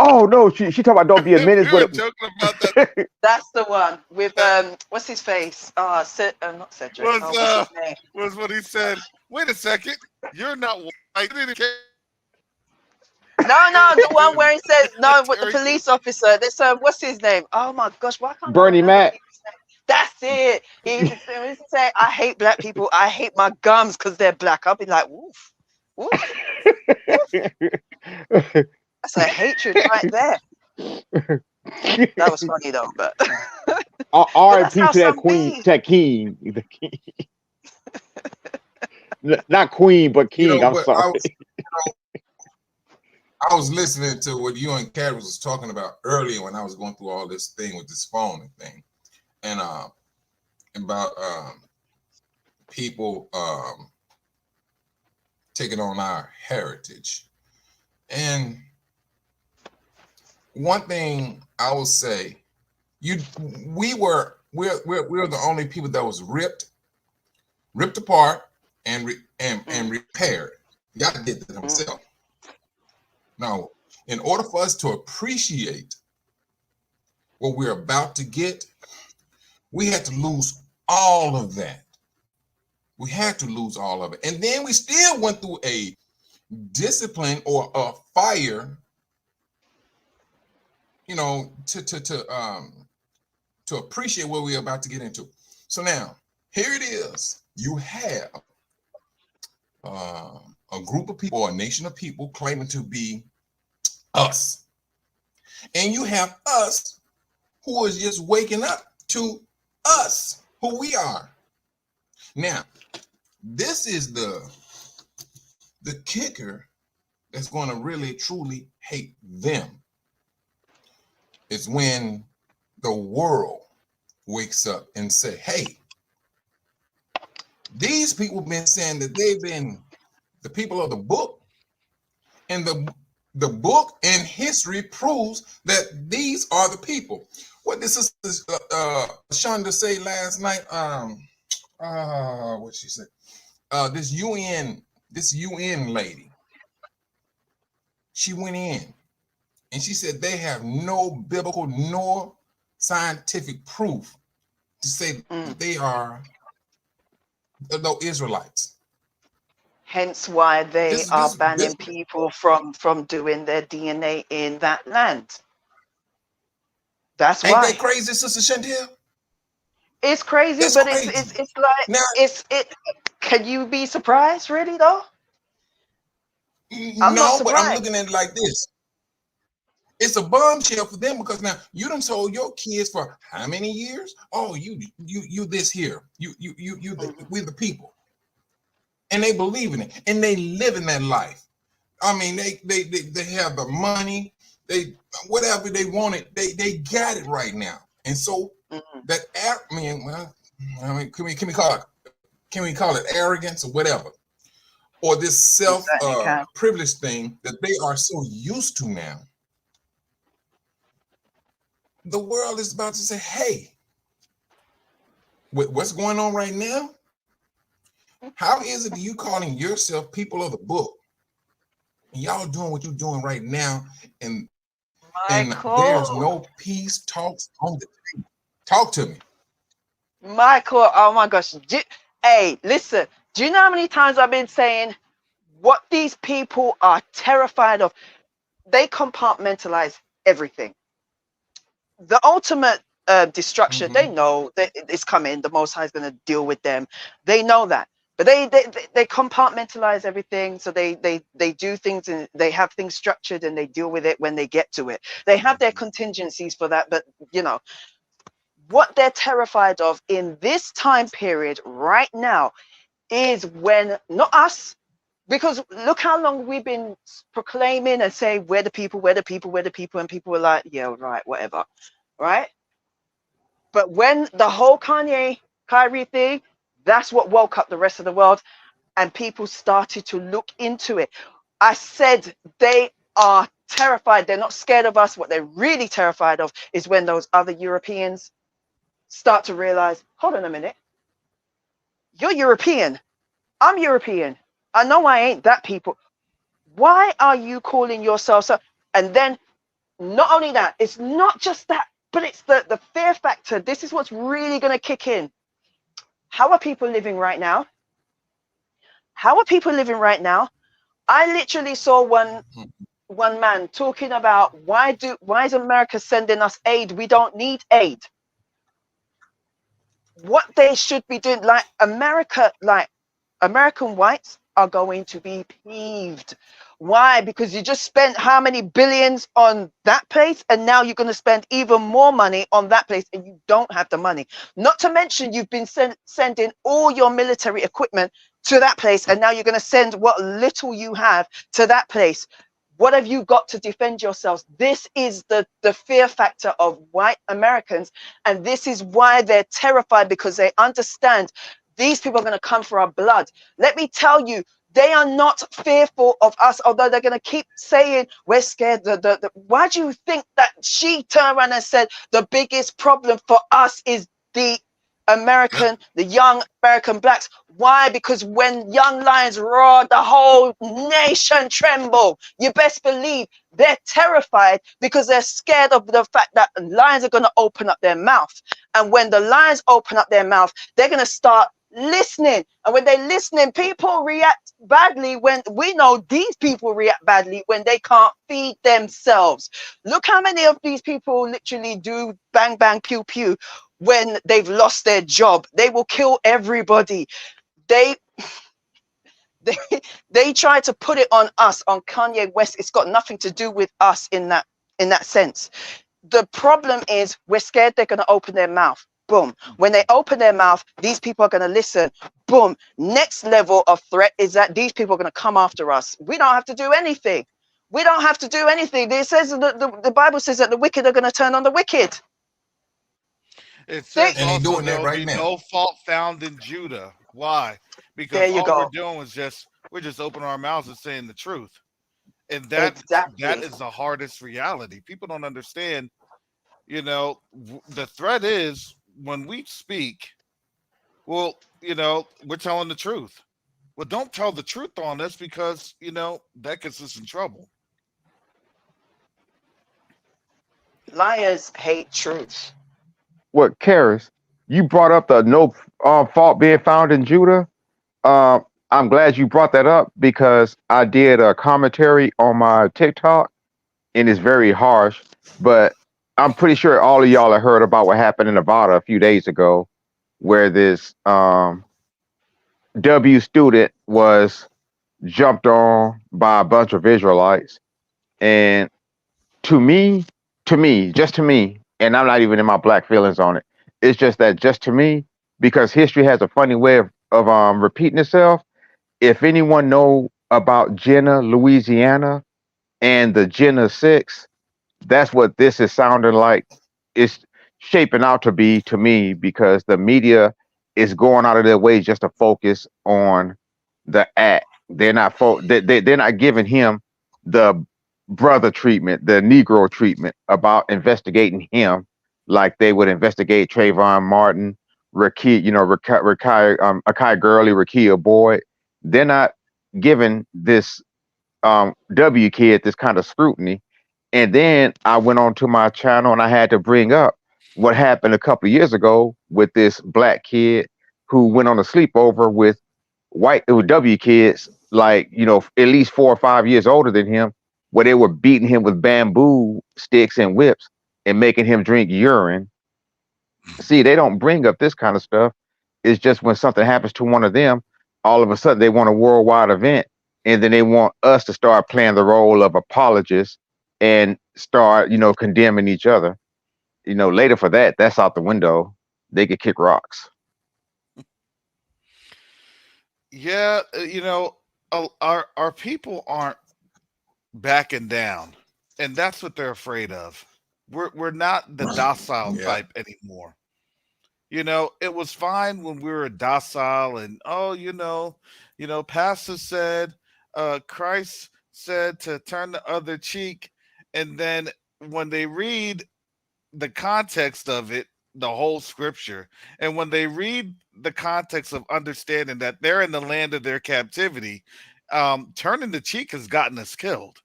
Oh no, she talking about don't be a menace, we were but joking about that. That's the one with what's his face? Not Cedric. What's his name? Was what he said. Wait a second, you're not white. I didn't care. No, the one where he says no. With the police officer. This what's his name? Oh my gosh, why can't Bernie I remember Mac. his name? That's it. He used to say, "I hate Black people. I hate my gums because they're Black." I'll be like, "Woof, woof." That's a hatred right there. That was funny though, but R.I.P. to that queen, that king. The king. Not queen, but king. I'm sorry. I was listening to what you and Kat was talking about earlier when I was going through all this thing with this phone and thing, and about people taking on our heritage. And one thing I will say, we're the only people that was ripped apart and repaired. God did it himself. Now, in order for us to appreciate what we're about to get, we had to lose all of that. We had to lose all of it. And then we still went through a discipline or a fire, you know, to appreciate what we're about to get into. So now, here it is. You have a group of people or a nation of people claiming to be us. And you have us who is just waking up to us, who we are. Now, this is the kicker that's going to really, truly hate them. It's when the world wakes up and say, hey, these people have been saying that they've been the people of the book, and the book and history proves that these are the people. What did Sister Shonda say last night? What she said? This UN lady, she went in and she said they have no biblical nor scientific proof to say that they are no Israelites. Hence why they are banning people from doing their DNA in that land. That's why. Ain't that crazy, Sister Chantel? It's crazy, it's but crazy. It's like now, can you be surprised, really though? No, but I'm looking at it like this. It's a bombshell for them because now you done told your kids for how many years? Oh, you this here. We're the people. And they believe in it and they live in that life. I mean, they have the money, They whatever they wanted, they got it right now. And so that can we call it arrogance or whatever, or this self privilege thing that they are so used to now? The world is about to say, "Hey, what's going on right now? How is it that you calling yourself people of the book, and y'all doing what you're doing right now, and there's no peace talks on the table? Talk to me." Michael, oh my gosh. Hey, listen, do you know how many times I've been saying what these people are terrified of? They compartmentalize everything. The ultimate destruction, they know that it's coming. The Most High is going to deal with them. They know that. But they compartmentalize everything. So they do things, and they have things structured, and they deal with it when they get to it. They have their contingencies for that. But, you know, what they're terrified of in this time period right now is when, not us, because look how long we've been proclaiming and saying, we're the people, we're the people, we're the people. And people were like, yeah, right, whatever. Right? But when the whole Kyrie thing, that's what woke up the rest of the world, and people started to look into it. I said they are terrified. They're not scared of us. What they're really terrified of is when those other Europeans start to realize, hold on a minute, you're European, I'm European, I know I ain't that people. Why are you calling yourself so? And then not only that, it's not just that, but it's the fear factor. This is what's really going to kick in. How are people living right now? How are people living right now? I literally saw one man talking about why is America sending us aid? We don't need aid. What they should be doing, like American whites are going to be peeved. Why? Because you just spent how many billions on that place, and now you're going to spend even more money on that place, and you don't have the money. Not to mention you've been sending all your military equipment to that place, and now you're going to send what little you have to that place. What have you got to defend yourselves? This is the fear factor of white Americans. And this is why they're terrified, because they understand these people are going to come for our blood. Let me tell you, they are not fearful of us, although they're going to keep saying we're scared. Why do you think that she turned around and said the biggest problem for us is the young American blacks? Why? Because when young lions roar, the whole nation tremble. You best believe they're terrified, because they're scared of the fact that lions are going to open up their mouth. And when the lions open up their mouth, they're going to start listening. And when they're listening, people react badly. When we know these people react badly when they can't feed themselves. Look how many of these people literally do bang, bang, pew, pew. When they've lost their job, they will kill everybody. They try to put it on us, on Kanye West. It's got nothing to do with us in that sense. The problem is we're scared they're going to open their mouth. Boom. When they open their mouth, these people are going to listen. Boom. Next level of threat is that these people are going to come after us. We don't have to do anything. We don't have to do anything. It says the Bible says that the wicked are going to turn on the wicked. It says and also doing that there'll right be now. no fault found in Judah. Why? Because There you all go. we're doing is we're just opening our mouths and saying the truth. And that is the hardest reality. People don't understand, the threat is when we speak, well, we're telling the truth. Well, don't tell the truth on this, because, that gets us in trouble. Liars hate truth. What, Karis? You brought up the no fault being found in Judah. I'm glad you brought that up, because I did a commentary on my TikTok, and it's very harsh. But I'm pretty sure all of y'all have heard about what happened in Nevada a few days ago, where this W student was jumped on by a bunch of Israelites. And just to me, and I'm not even in my black feelings on it. It's just to me, because history has a funny way of repeating itself. If anyone know about Jenna, Louisiana, and the Jenna 6, That's what this is sounding like. It's shaping out to be to me because the media is going out of their way just to focus on the act. They're not giving him the brother treatment, the Negro treatment about investigating him like they would investigate Trayvon Martin, Akai Gurley, Rakia Boyd. They're not giving this W kid this kind of scrutiny. And then I went on to my channel and I had to bring up what happened a couple of years ago with this black kid who went on a sleepover with W kids, like, at least 4 or 5 years older than him, where they were beating him with bamboo sticks and whips and making him drink urine. See, they don't bring up this kind of stuff. It's just when something happens to one of them, all of a sudden they want a worldwide event, and then they want us to start playing the role of apologists and start, condemning each other. Later for that, that's out the window. They could kick rocks. Yeah, our people aren't backing down, and that's what they're afraid of. We're not the docile Yeah. type anymore. It was fine when we were docile and pastor said, Christ said to turn the other cheek, and then when they read the context of it, the whole scripture, and when they read the context of understanding that they're in the land of their captivity, turning the cheek has gotten us killed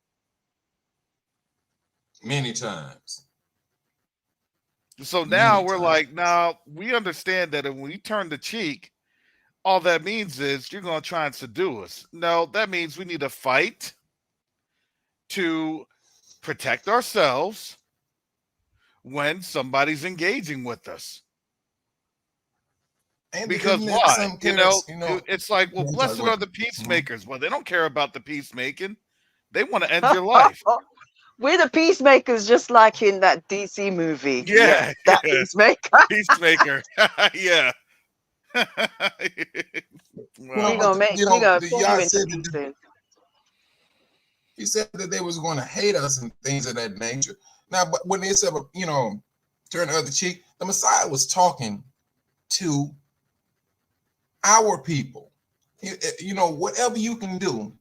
Many times. So now Many we're times. like, now we understand that when you turn the cheek, all that means is you're going to try and subdue us. No, that means we need to fight to protect ourselves when somebody's engaging with us. And Because isn't that why? something else, It's like, well, I'm blessed sorry, are the Mhm. peacemakers. Well, they don't care about the peacemaking. They want to end your life. We're the peacemakers, just like in that DC movie. Yeah, That yeah. peacemaker. Peacemaker. Yeah. We're Wow. gonna the turn you Yah into said that pieces. he said that they was going to hate us and things of that nature. Now, but when they said, turn the other cheek, the Messiah was talking to our people. Whatever you can do,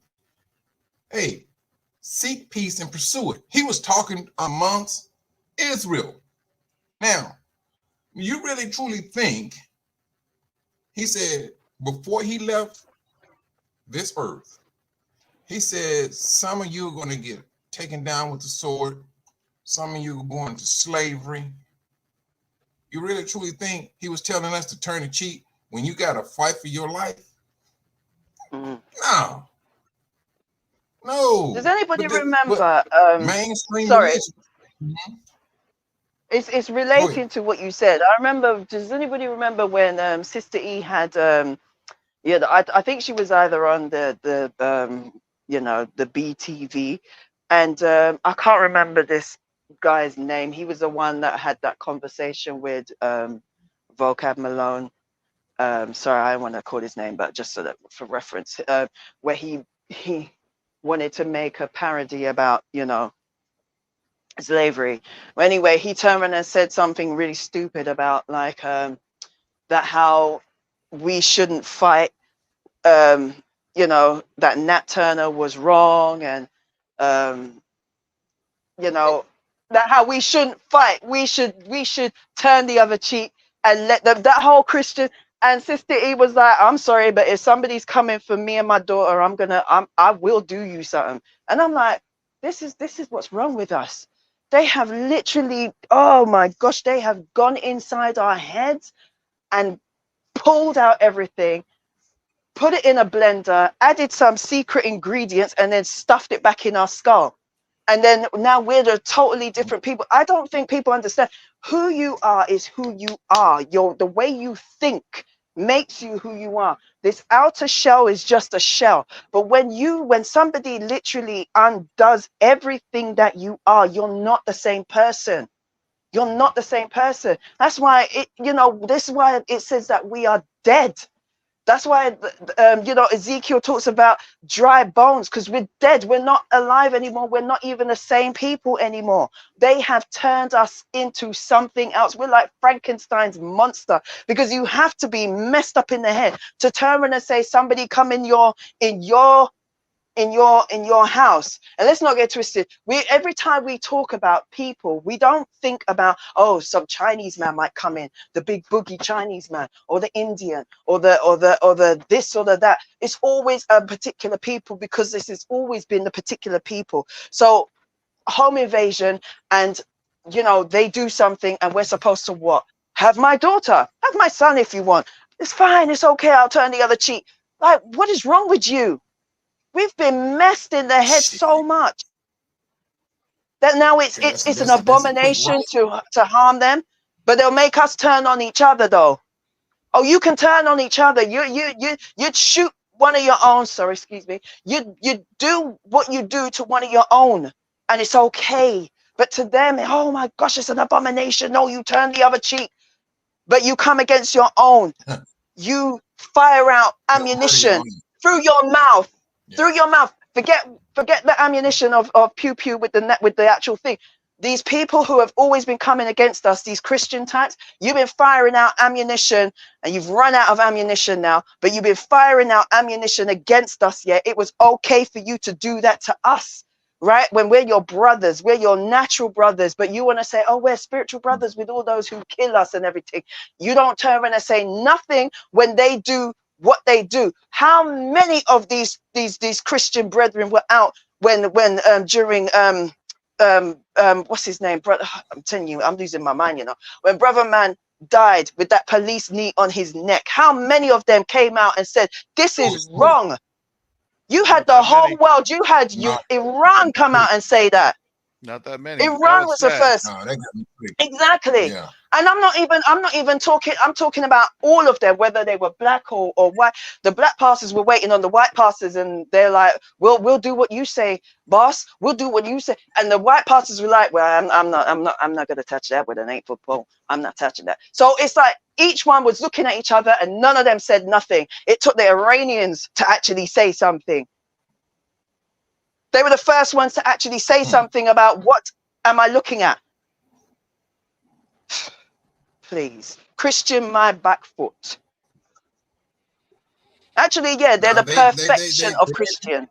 hey, seek peace and pursue it. He was talking amongst Israel. Now, you really truly think, he said, before he left this earth, he said, some of you are going to get taken down with the sword. Some of you are going to slavery. You really truly think he was telling us to turn the cheek when you got to fight for your life? No. Does anybody But remember? mainstream Sorry, religion. it's relating to what you said. I remember. Does anybody remember when Sister E had I think she was either on the BTV, and I can't remember this guy's name. He was the one that had that conversation with Vocab Malone. Sorry, I don't want to call his name, but just so that for reference, where he wanted to make a parody about slavery. Well, anyway, he turned around and said something really stupid about like that how we shouldn't fight, that Nat Turner was wrong, and that how we shouldn't fight. We should turn the other cheek and let them, that whole Christian. And Sister E was like, I'm sorry, but if somebody's coming for me and my daughter, I will do you something. And I'm like, this is what's wrong with us. They have literally, oh my gosh, they have gone inside our heads and pulled out everything, put it in a blender, added some secret ingredients, and then stuffed it back in our skull. And then now we're the totally different people. I don't think people understand who you are is who you are. The way you think makes you who you are. This outer shell is just a shell. But when somebody literally undoes everything that you are, you're not the same person. You're not the same person. That's why this is why it says that we are dead. That's why, you know, Ezekiel talks about dry bones, because we're dead. We're not alive anymore. We're not even the same people anymore. They have turned us into something else. We're like Frankenstein's monster, because you have to be messed up in the head to turn around and say somebody come in your house. And let's not get twisted. Every time we talk about people, we don't think about, oh, some Chinese man might come in, the big boogie Chinese man, or the Indian, or the this or the that. It's always a particular people, because this has always been the particular people. So home invasion, and you know, they do something and we're supposed to what? Have my daughter, have my son if you want. It's fine, it's okay, I'll turn the other cheek. Like, what is wrong with you? We've been messed in the head Shit. so much that now it's Yeah, an that's a quick abomination right. to harm them. But they'll make us turn on each other, though. Oh, you can turn on each other. You'd shoot one of your own. Sorry, excuse me. You do what you do to one of your own, and it's okay. But to them, oh my gosh, it's an abomination. No, you turn the other cheek. But you come against your own. You fire out They'll murder your ammunition own. through your mouth. Yeah. Through your mouth. Forget the ammunition of pew pew with the actual thing. These people who have always been coming against us, these Christian types, you've been firing out ammunition, and you've run out of ammunition now, but you've been firing out ammunition against us. Yeah, it was okay for you to do that to us, right? When we're your brothers, we're your natural brothers, but you want to say, oh, we're spiritual brothers with all those who kill us and everything. You don't turn around and say nothing when they do what they do. How many of these Christian brethren were out when during what's his name, brother? I'm telling you, I'm losing my mind, you know, when brother man died with that police knee on his neck. How many of them came out and said this is wrong? You had Not the that whole many. world. You had Not Iran come out and say that. Not that many. That Iran was was the sad. first. no, that got me quick. Exactly. Yeah. And I'm not even talking, I'm talking about all of them, whether they were black or white. The black pastors were waiting on the white pastors, and they're like, we'll do what you say, boss. We'll do what you say. And the white pastors were like, well, I'm not gonna touch that with an 8-foot pole. I'm not touching that. So it's like each one was looking at each other and none of them said nothing. It took the Iranians to actually say something. They were the first ones to actually say something about what am I looking at? Please. Christian, my back foot. Actually, yeah, they're Now the perfection of Christian,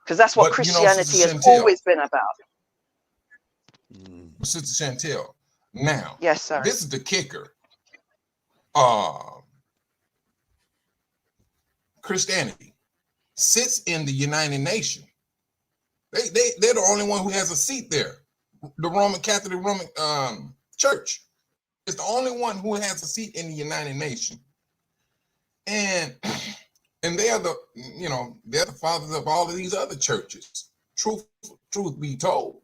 because that's what but you know, Christianity Sister has Chantel, always been about. Sister Chantel. Now, Yes, sir. this is the kicker. Christianity sits in the United Nations. They're the only one who has a seat there. The Roman Catholic Church is the only one who has a seat in the United Nations. And they are they're the fathers of all of these other churches. Truth be told.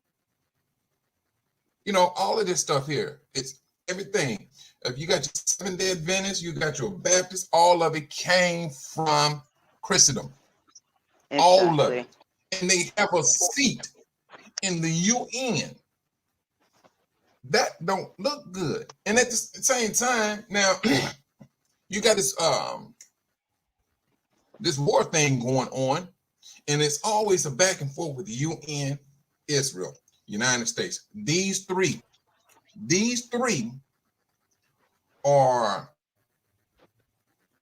You know, all of this stuff here, it's everything. If you got your Seventh-day Adventists, you got your Baptists, all of it came from Christendom. Exactly. All of it. And they have a seat in the UN. That don't look good. And at the same time, now you got this this war thing going on, and it's always a back and forth with the UN, Israel, United States. These three are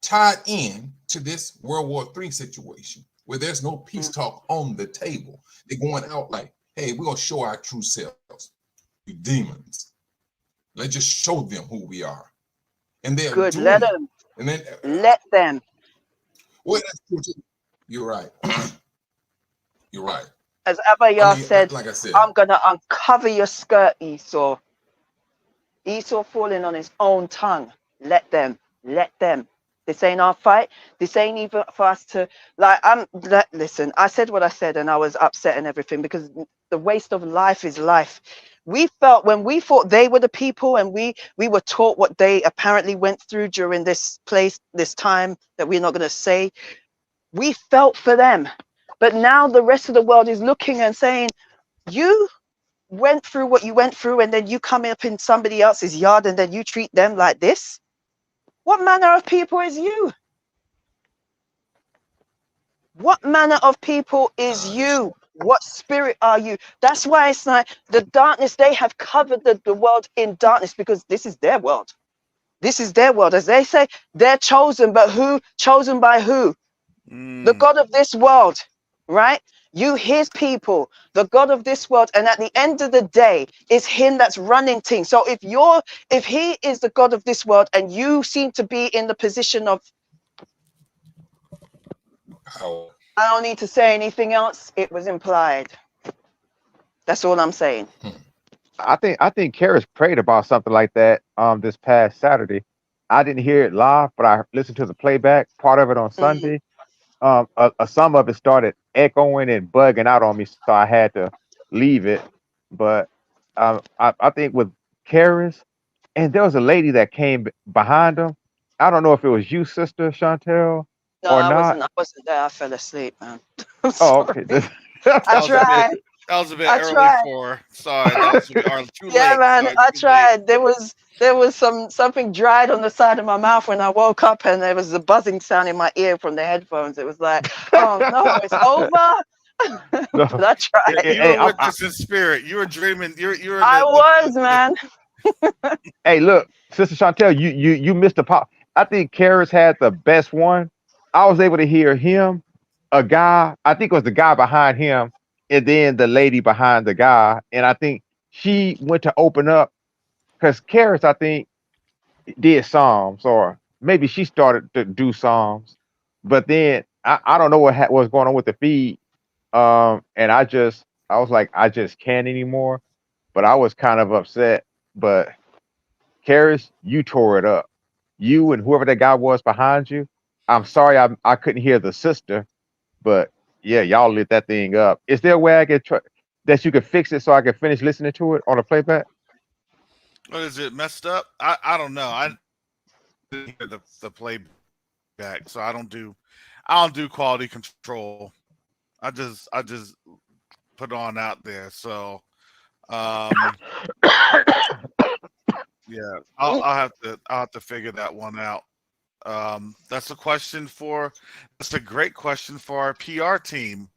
tied in to this World War III situation where there's no peace talk on the table. They're going out like, hey, we're gonna show our true selves, you demons. Let's just show them who we are. And they're Good. doing Let it. them. And then Let them. well, that's true too. You're right. You're right. As Abayah said, like I said, I'm gonna uncover your skirt, Esau. Esau falling on his own tongue. Let them. Let them. This ain't our fight. This ain't even for us to listen, I said what I said and I was upset and everything because the waste of life is life. We felt when we thought they were the people and we were taught what they apparently went through during this time that we're not going to say, we felt for them. But now the rest of the world is looking and saying, you went through what you went through and then you come up in somebody else's yard and then you treat them like this? What manner of people is you? What manner of people is you? What spirit are you? That's why it's like the darkness, they have covered the world in darkness because this is their world. This is their world. As they say, they're chosen, but who? Chosen by who? The God of this world, right? You, his people, the God of this world. And at the end of the day, it's him that's running things. So if he is the God of this world and you seem to be in the position of, How? I don't need to say anything else, it was implied. That's all I'm saying. I think Karis prayed about something like that this past Saturday. I didn't hear it live, but I listened to the playback, part of it on Mhm. Sunday. Some of it started echoing and bugging out on me, so I had to leave it. But I think with Karis, and there was a lady that came behind him. I don't know if it was you, Sister Chantel, No, or I not. wasn't. I wasn't there. I fell asleep, man. I'm Oh, sorry. okay. I That was a bit tried. that was a bit I early tried. for her. Sorry, that was or too Yeah, late. man. Sorry, I too late. tried. There was something dried on the side of my mouth when I woke up, and there was a buzzing sound in my ear from the headphones. It was like, oh no, it's over. But No. I Yeah, tried. you were Hey, with us in spirit. You were dreaming. You're in I was, the man. hey, look, Sister Chantel, you missed the pop. I think Karis had the best one. I was able to hear him, a guy. I think it was the guy behind him, and then the lady behind the guy. And I think she went to open up because Karis, I think, did Psalms, or maybe she started to do Psalms. But then I don't know what was going on with the feed. And I was like, I just can't anymore. But I was kind of upset. But Karis, you tore it up. You and whoever that guy was behind you. I'm sorry I couldn't hear the sister, but yeah, y'all lit that thing up. Is there a way I could try that you could fix it so I can finish listening to it on a playback? what is it messed up? I don't know. I didn't hear the playback, so I don't do quality control. I just put on out there. So um yeah, I'll have to figure that one out. That's a question for that's a great question for our PR team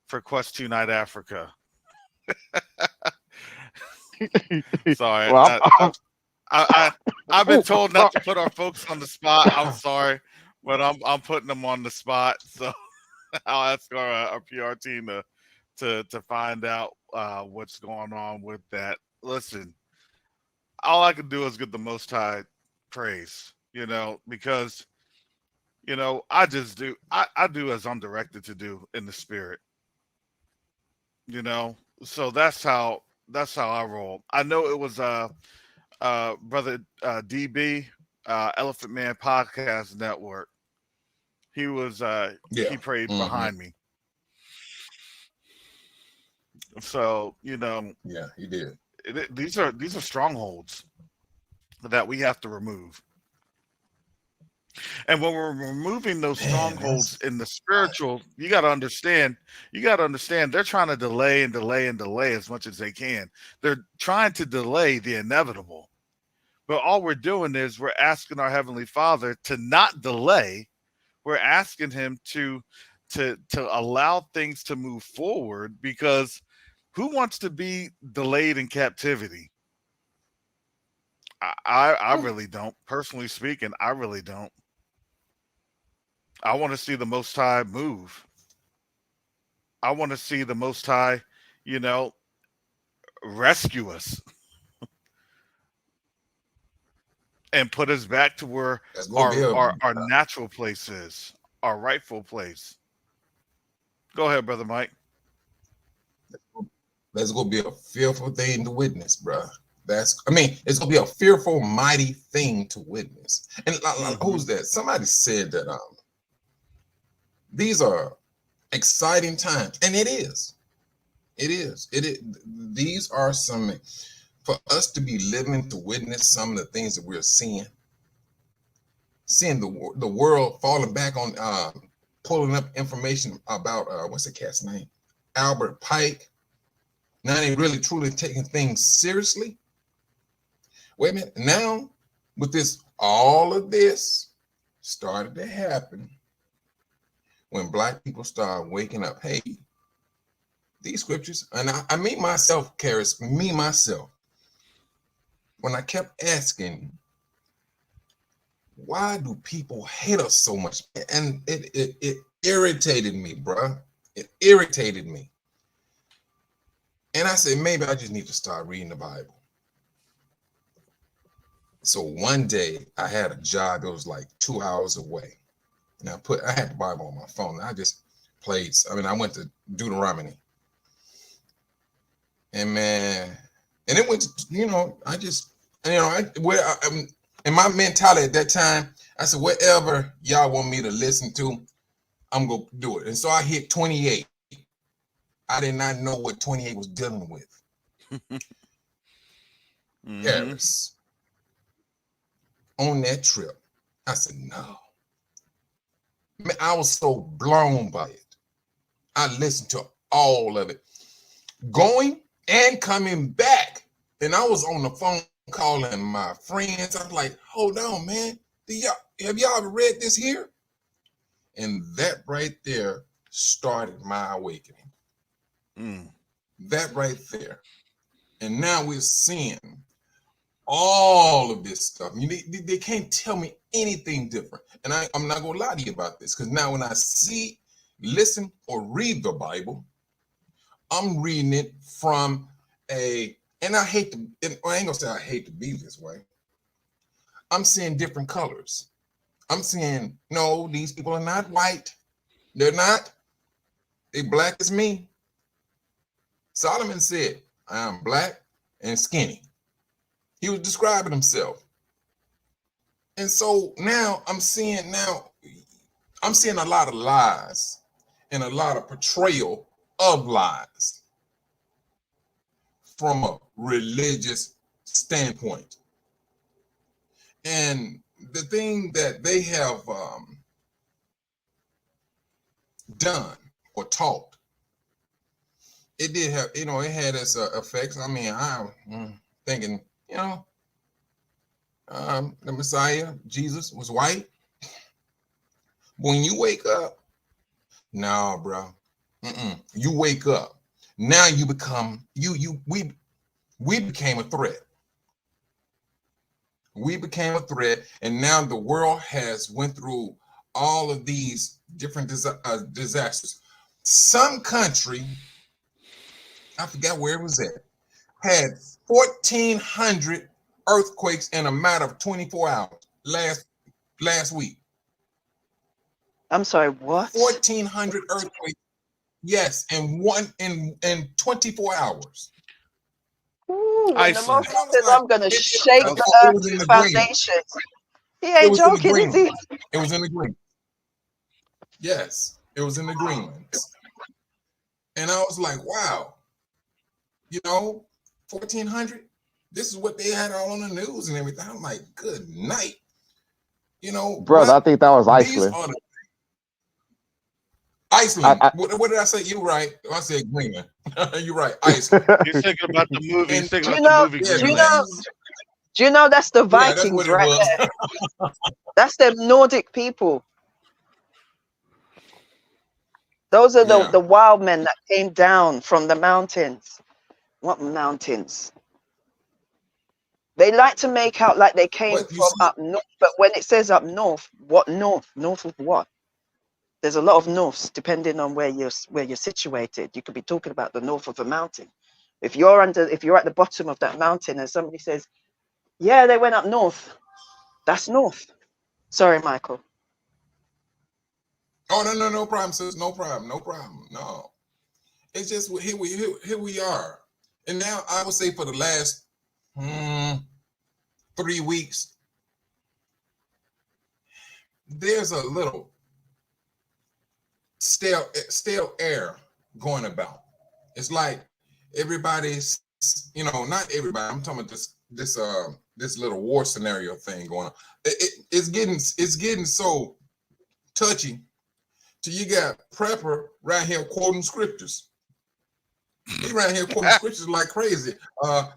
for Quest 2 Night Africa. Sorry, Well, I I've been oh, told not to put our folks on the spot. I'm sorry, but I'm putting them on the spot. So I'll ask our PR team to find out what's going on with that. Listen, all I can do is give the Most High praise, because I just do I do as I'm directed to do in the spirit, you know. So that's how I roll. I know it was brother DB Elephant Man Podcast Network. Yeah. He prayed Hmm. behind me. So Yeah, he did. these are strongholds that we have to remove. And when we're removing those Man, strongholds that's in the spiritual, you got to understand they're trying to delay and delay and delay as much as they can. They're trying to delay the inevitable. But all we're doing is we're asking our heavenly Father to not delay. We're asking him to allow things to move forward, because who wants to be delayed in captivity? I really don't. Personally speaking, I really don't. I want to see the Most High move. I want to see the Most High, you know, rescue us and put us back to where that's gonna be our natural place is, our rightful place. Go ahead, brother Mike. that's gonna be a fearful thing to witness, bro. It's gonna be a fearful, mighty thing to witness. And Hmm. who's that? Somebody said that these are exciting times, and it is. It is. It is. These are some for us to be living to witness some of the things that we're seeing the world falling back on, pulling up information about what's the cat's name, Albert Pike. Now they really truly taking things seriously. Wait a minute. Now, with all of this started to happen, when black people start waking up, hey, these scriptures, and I mean myself, Karis, me myself, when I kept asking, why do people hate us so much? And it irritated me, bruh. It irritated me. And I said, maybe I just need to start reading the Bible. So one day I had a job, it was like 2 hours away. And I had the Bible on my phone. And I just played, I went to Deuteronomy. And man, and it went to, in my mentality at that time, I said, whatever y'all want me to listen to, I'm going to do it. And so I hit 28. I did not know what 28 was dealing with. Paris. On that trip, I said, no. Man, I was so blown by it. I listened to all of it. Going and coming back. And I was on the phone calling my friends. I was like, hold on, man. Have y'all ever read this here? And that right there started my awakening. That right there. And now we're seeing all of this stuff. They can't tell me anything different. And I'm not going to lie to you about this, because now when I see, listen, or read the Bible, I'm reading it from and I ain't going to say I hate to be this way. I'm seeing different colors. I'm seeing, no, these people are not white. They're not. They black as me. Solomon said, I am black and skinny. He was describing himself. And so now I'm seeing a lot of lies and a lot of portrayal of lies from a religious standpoint. And the thing that they have done or taught, it did have, it had its effects. I mean, I'm thinking, the Messiah, Jesus, was white. When you wake up, no, bro. You wake up. Now you become, we became a threat. We became a threat, and now the world has went through all of these different disasters. Some country, I forgot where it was at, had 1,400 earthquakes in a matter of 24 hours last week. I'm sorry, what? 1,400 earthquakes, yes, in 24 hours. Ooh, when the Most High says, I'm going to shake the earth to foundations. He ain't joking, is he? It was in agreement. Yes, it was in agreement. And I was like, wow, 1,400? This is what they had all on the news and everything. I'm like, good night. Brother, I think that was Iceland. Iceland. What did I say? You're right. I said Greenland. You're right. Iceland. You're thinking about the movie. You're thinking Do about the movie. you know that's the Vikings right there? That's them Nordic people. Those are the wild men that came down from the mountains. What mountains? They like to make out like they came from up north, but when it says up north, what north? North of what? There's a lot of norths depending on where you're situated. You could be talking about the north of a mountain. If you're at the bottom of that mountain and somebody says, yeah, they went up north, that's north. Sorry, Michael. Oh, no problem, sis. No problem. No. It's just here we are. And now I would say for the last 3 weeks, there's a little stale air going about. It's like everybody's, not everybody. I'm talking about this little war scenario thing going on. It's getting so touchy. Till you got Prepper right here quoting scriptures. He right here quoting scriptures like crazy. I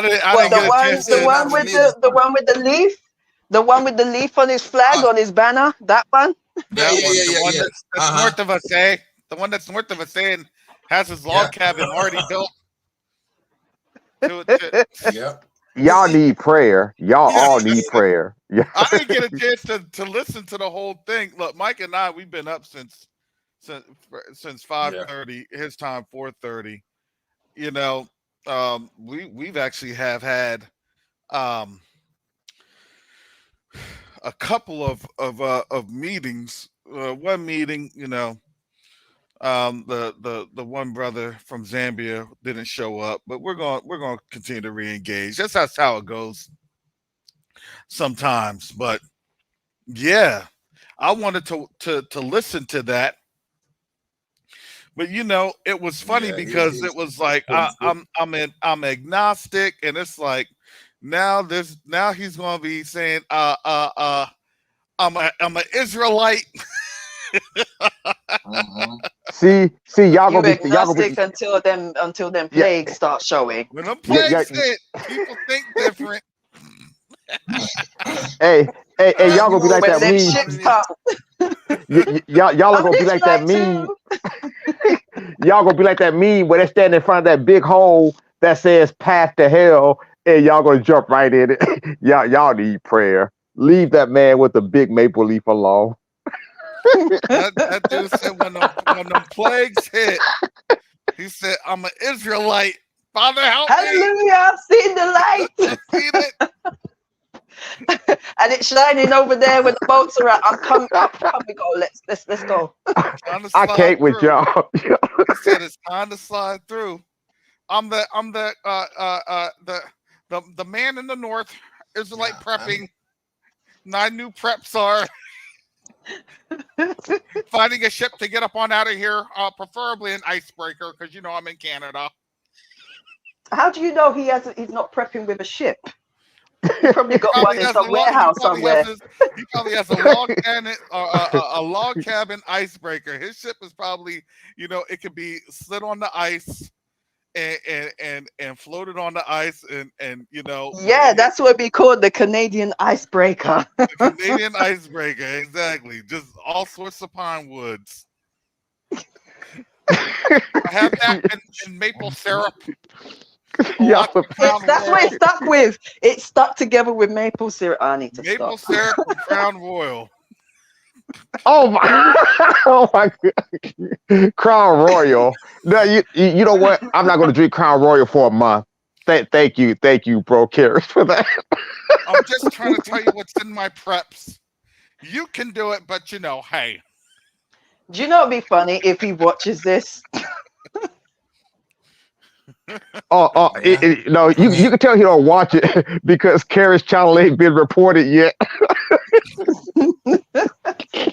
didn't get a chance the one with the leaf. The one with the leaf on his flag, on his banner, that one? Yeah, That yeah, one, yeah, the yeah, one yeah. that's north of us, eh? The one that's north of us, eh? And has his Yeah, log cabin already built to yeah. Y'all need prayer. Y'all Yeah, all need prayer. Yeah. I didn't get a chance to listen to the whole thing. Look, Mike and I, we've been up since yeah. 5:30. His time 4:30. You know, we've actually have had um, a couple of meetings. One meeting, the one brother from Zambia didn't show up, but we're going to continue to re-engage. That's how it goes sometimes. But yeah, I wanted to listen to that, but it was funny Yeah, because it was like I'm agnostic, and it's like now he's gonna be saying I'm an Israelite. See, You agnostic until them yeah, plagues start showing. When them yeah, yeah. plagues hit, people think different. Hey, y'all gonna be like When that them meme. ships come, Y'all are I'm gonna be like that Israelite meme. too. Y'all gonna be like that meme where they stand in front of that big hole that says "Path to Hell," and y'all gonna jump right in it. Y'all need prayer. Leave that man with the big maple leaf alone. That dude said when them plagues hit, he said, "I'm an Israelite. Father, help me." Hallelujah! I've seen the light, I seen it. and it's shining over there when the boats are at. I'm coming. Come we go. Let's go. Trying to I slide can't with through. y'all. He said it's time to slide through. I'm the man in the north, Israelite prepping. 9 new preps are finding a ship to get up on out of here, preferably an icebreaker, because I'm in Canada. How do you know he's not prepping with a ship? He probably got one Probably in has a some log. He warehouse probably has somewhere. his. He probably has a log cabin, a log cabin icebreaker. His ship is probably, it could be slid on the ice and floated on the ice, and when Yeah, it hit that's what we call the Canadian icebreaker. the Canadian icebreaker, exactly, just all sorts of pine woods. I have that in maple syrup. Y'all, That's what it's stuck with. It's stuck together with maple syrup. I need to Maple stop. syrup and Crown Royal. oh my, oh my God. Crown Royal. No, you know what? I'm not gonna drink Crown Royal for a month. Thank you, bro, Carrie, for that. I'm just trying to tell you what's in my preps. You can do it, but hey. Do you know it'd be funny if he watches this? No, you can tell he don't watch it because Carrie's channel ain't been reported yet.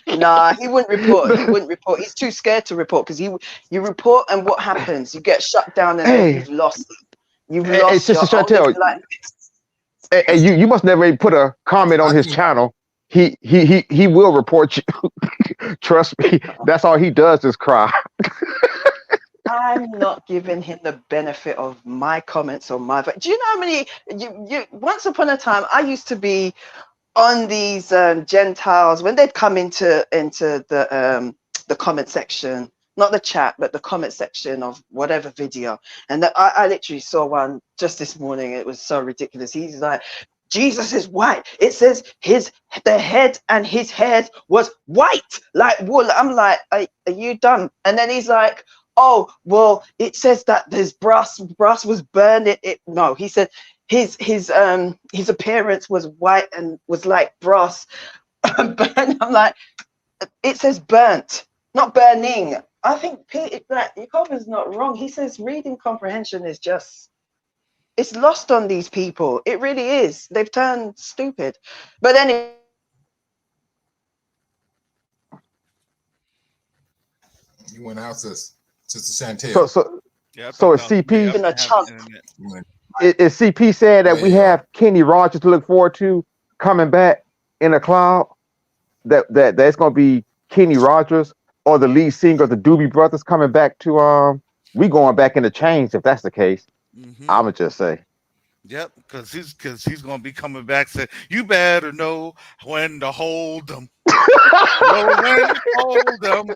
Nah, he wouldn't report. He wouldn't report. He's too scared to report because you report and what happens? You get shut down and then you've lost. You've lost Sister your own Chantel, life. hey, you must never even put a comment on his channel. He will report you. Trust me. That's all he does is cry. I'm not giving him the benefit of my comments on my. Do you know how many? You once upon a time, I used to be on these Gentiles when they'd come into the comment section, not the chat, but the comment section of whatever video. And I literally saw one just this morning. It was so ridiculous. He's like, Jesus is white. It says the head and his head was white like wool. I'm like, are you dumb? And then he's like, oh well, it says that there's brass was burned. No, he said his appearance was white and was like brass. Burnt. I'm like, it says burnt, not burning. I think Yakova's not wrong. He says reading comprehension is just, it's lost on these people. It really is. They've turned stupid. But anyway. You went out, Sister Chantel. So it's CP. In a chunk. Is CP saying that we Yeah. have Kenny Rogers to look forward to coming back in a cloud? That's gonna be Kenny Rogers or the lead singer of the Doobie Brothers coming back to we going back in the chains if that's the case. Mm-hmm. I'ma just say. Yep, because he's gonna be coming back saying, "You better know when to hold them. Know when to hold them.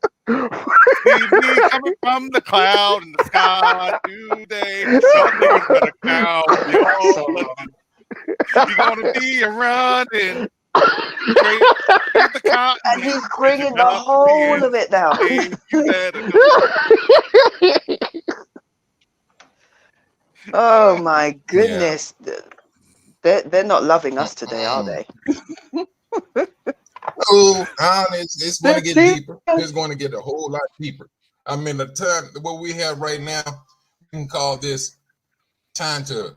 See me coming from the cloud in the sky today. Y'all niggas better count your So blessings. You're gonna be a running straight to the and continent, he's 'cause you're bringing the about to see whole it. of it down. Hey, you better know." Oh my Yeah. goodness. They're not loving us today, are Mm-mm. they? Oh, it's going to They're get serious. deeper. It's going to get a whole lot deeper. I mean, the time what we have right now, we can call this time to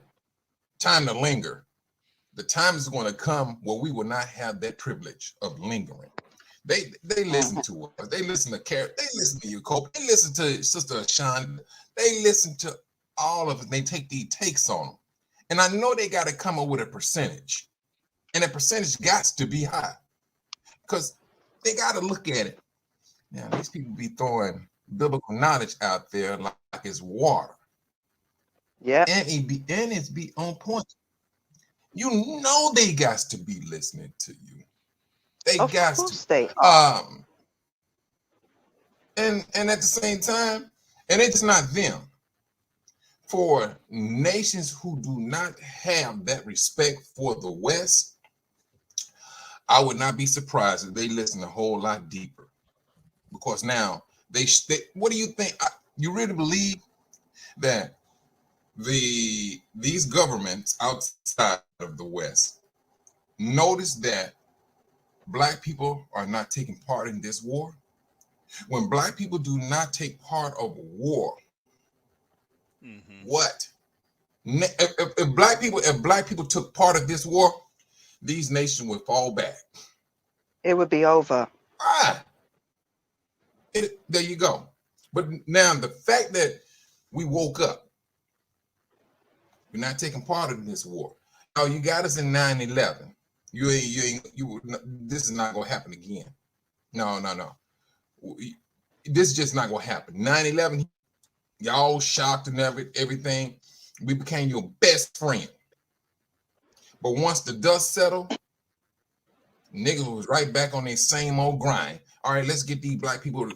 linger. The time is going to come where we will not have that privilege of lingering. They listen Mhm. to us. They listen to Carrie. They listen to you, Cope. They listen to Sister Sean. They listen to all of it. They take these takes on them. And I know they got to come up with a percentage. And the percentage got to be high. Because they got to look at it. Now, these people be throwing biblical knowledge out there like it's water. Yeah. And it's be on point. You know they got to be listening to you. They Of got to. course they are. And at the same time, and it's not them. For nations who do not have that respect for the West, I would not be surprised if they listen a whole lot deeper. Because now what do you think? You really believe that these governments outside of the West notice that black people are not taking part in this war? When black people do not take part of a war, Mm-hmm. what? If black people took part of this war, these nations would fall back. It would be over. Ah, there you go. But now the fact that we woke up, we're not taking part in this war. Now you got us in 9/11. This is not gonna happen again. No. This is just not gonna happen. 9/11, y'all shocked and everything. We became your best friend. But once the dust settled, niggas was right back on their same old grind. All right, let's get these black people.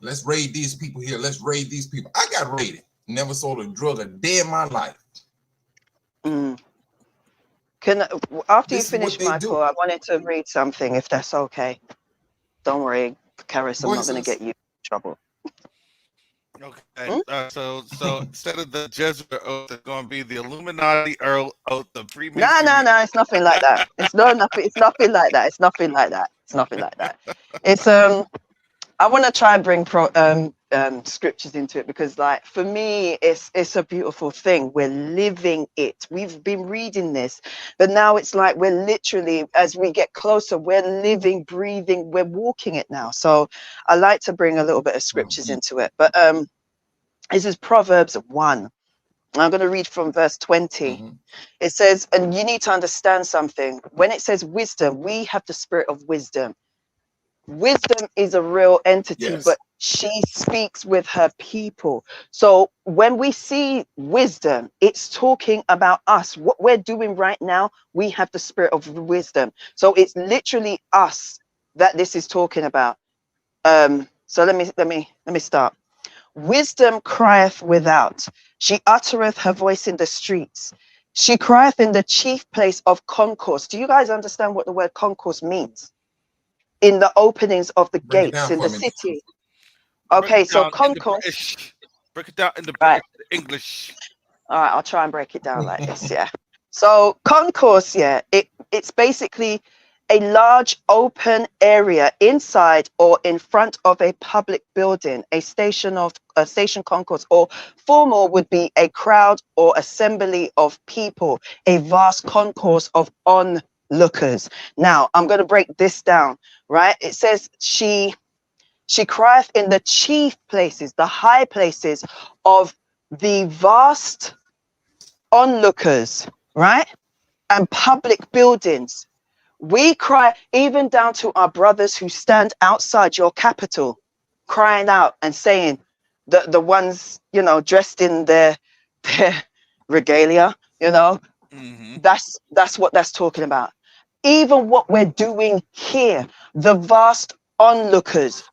Let's raid these people here. Let's raid these people. I got raided. Never sold a drug a day in my life. Mm. After you This is what finish, they do. Michael, I wanted to read something, if that's okay. Don't worry, Karis, Go I'm ahead, not going to sis. get you in trouble. Okay. Hmm? So instead of the Jesuit oath, it's going to be the Illuminati Earl oath, the No, Freemasonry. it's nothing like that. It's nothing. It's nothing like that. It's nothing like that. It's nothing like that. It's I want to try and bring scriptures into it because, like, for me, it's a beautiful thing. We're living it. We've been reading this, but now it's like we're literally, as we get closer, we're living, breathing, we're walking it now. So I like to bring a little bit of scriptures into it. But this is Proverbs 1. I'm going to read from verse 20. Mhm. It says, and you need to understand something. When it says wisdom, we have the spirit of wisdom. Wisdom is a real entity, Yes. but she speaks with her people. So when we see wisdom, it's talking about us. What we're doing right now, we have the spirit of wisdom. So it's literally us that this is talking about. So let me start. Wisdom crieth without. She uttereth her voice in the streets. She crieth in the chief place of concourse. Do you guys understand what the word concourse means? In the openings of the Break it gates down in the for me. city. Break Okay, it so down in the concourse, British. Break it down in the right. British English. All right, I'll try and break it down like this. Yeah. So concourse, yeah, it's basically a large open area inside or in front of a public building, a station concourse, or formal would be a crowd or assembly of people, a vast concourse of onlookers. Now I'm going to break this down, right? It says she crieth in the chief places, the high places of the vast onlookers, right? And public buildings. We cry even down to our brothers who stand outside your capital, crying out and saying, the ones, dressed in their regalia, You know, Mm-hmm. that's what that's talking about. Even what we're doing here, the vast onlookers,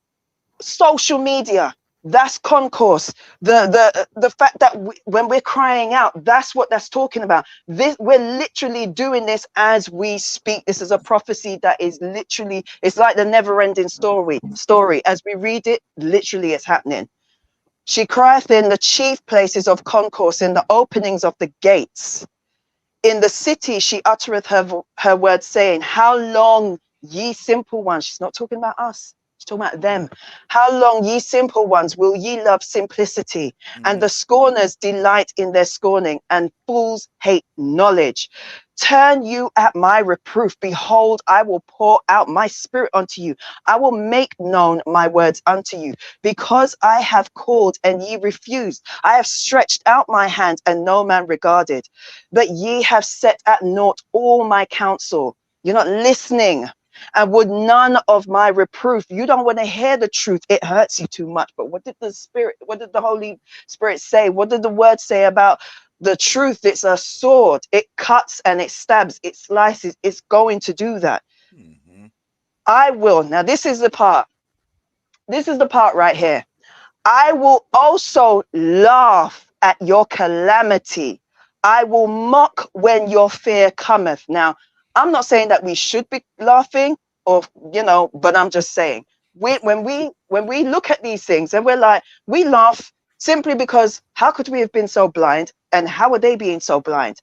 social media, that's concourse. The fact that when we're crying out, that's what that's talking about. This, we're literally doing this as we speak. This is a prophecy that is literally, it's like the never-ending story as we read it. Literally, it's happening. She crieth in the chief places of concourse, in the openings of the gates. In the city she uttereth her words, saying, how long, ye simple ones? She's not talking about us, she's talking about them. How long, ye simple ones, will ye love simplicity? And the scorners delight in their scorning, and fools hate knowledge. Turn you at my reproof. Behold, I will pour out my spirit unto you. I will make known my words unto you. Because I have called and ye refused, I have stretched out my hand and no man regarded. But ye have set at naught all my counsel. You're not listening, and would none of my reproof. You don't want to hear the truth. It hurts you too much. But what did the Holy Spirit say? What did the word say about the truth? It's a sword. It cuts and it stabs, it slices. It's going to do that. I will. Now, this is the part. This is the part right here. I will also laugh at your calamity. I will mock when your fear cometh. Now, I'm not saying that we should be laughing, or but I'm just saying, when we look at these things and we're like, we laugh simply because how could we have been so blind, and how are they being so blind?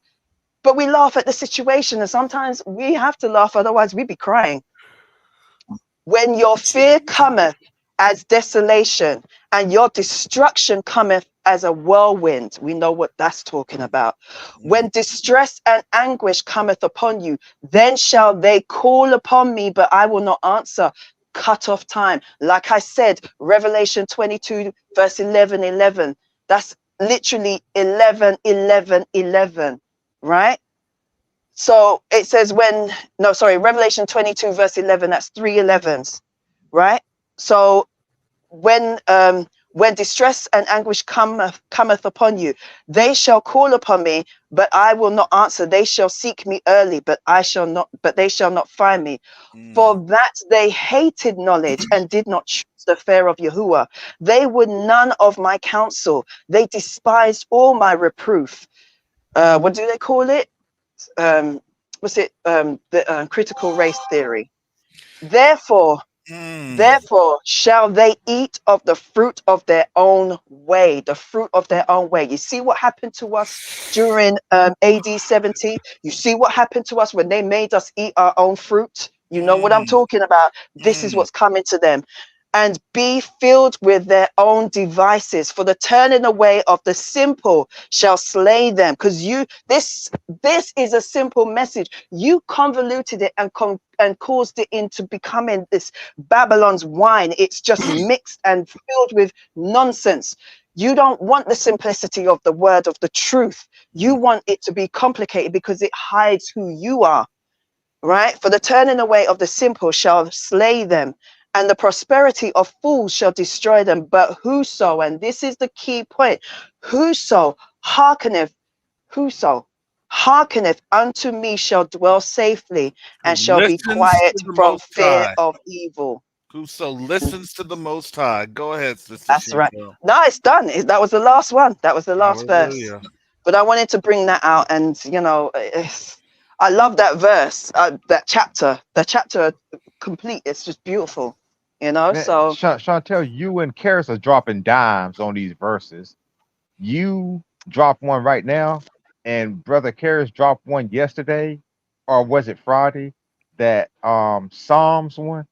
But we laugh at the situation, and sometimes we have to laugh, otherwise we'd be crying. When your fear cometh as desolation, and your destruction cometh as a whirlwind. We know what that's talking about. When distress and anguish cometh upon you, then shall they call upon me, but I will not answer. Cut off time. Like I said, Revelation 22, verse 11. That's literally 11, right? So it says Revelation 22, verse 11, that's 3 11s, right? So when distress and anguish cometh upon you, they shall call upon me, but I will not answer. They shall seek me early, but they shall not find me. For that they hated knowledge and did not choose the fear of Yahuwah. They would none of my counsel. They despised all my reproof. What do they call it? The critical race theory. Therefore shall they eat of the fruit of their own way. The fruit of their own way. You see what happened to us during AD 70? You see what happened to us when they made us eat our own fruit? You know what I'm talking about? This is what's coming to them. And be filled with their own devices, for the turning away of the simple shall slay them. Because this is a simple message. You convoluted it and caused it into becoming this Babylon's wine. It's just mixed and filled with nonsense. You don't want the simplicity of the word of the truth. You want it to be complicated because it hides who you are, right? For the turning away of the simple shall slay them, and the prosperity of fools shall destroy them. But whoso, and this is the key point, whoso hearkeneth unto me shall dwell safely, and shall be Listens quiet to the from Most fear High. of evil. Whoso listens to the Most High. Go ahead, Sister That's right. Chantel. No, it's done. That was the last one. That was the last verse. Hallelujah. But I wanted to bring that out, and I love that verse, that chapter. The chapter complete. It's just beautiful, Man, So Chantel, you and Karis are dropping dimes on these verses. You dropped one right now, and Brother Karis dropped one yesterday, or was it Friday? That Psalms one.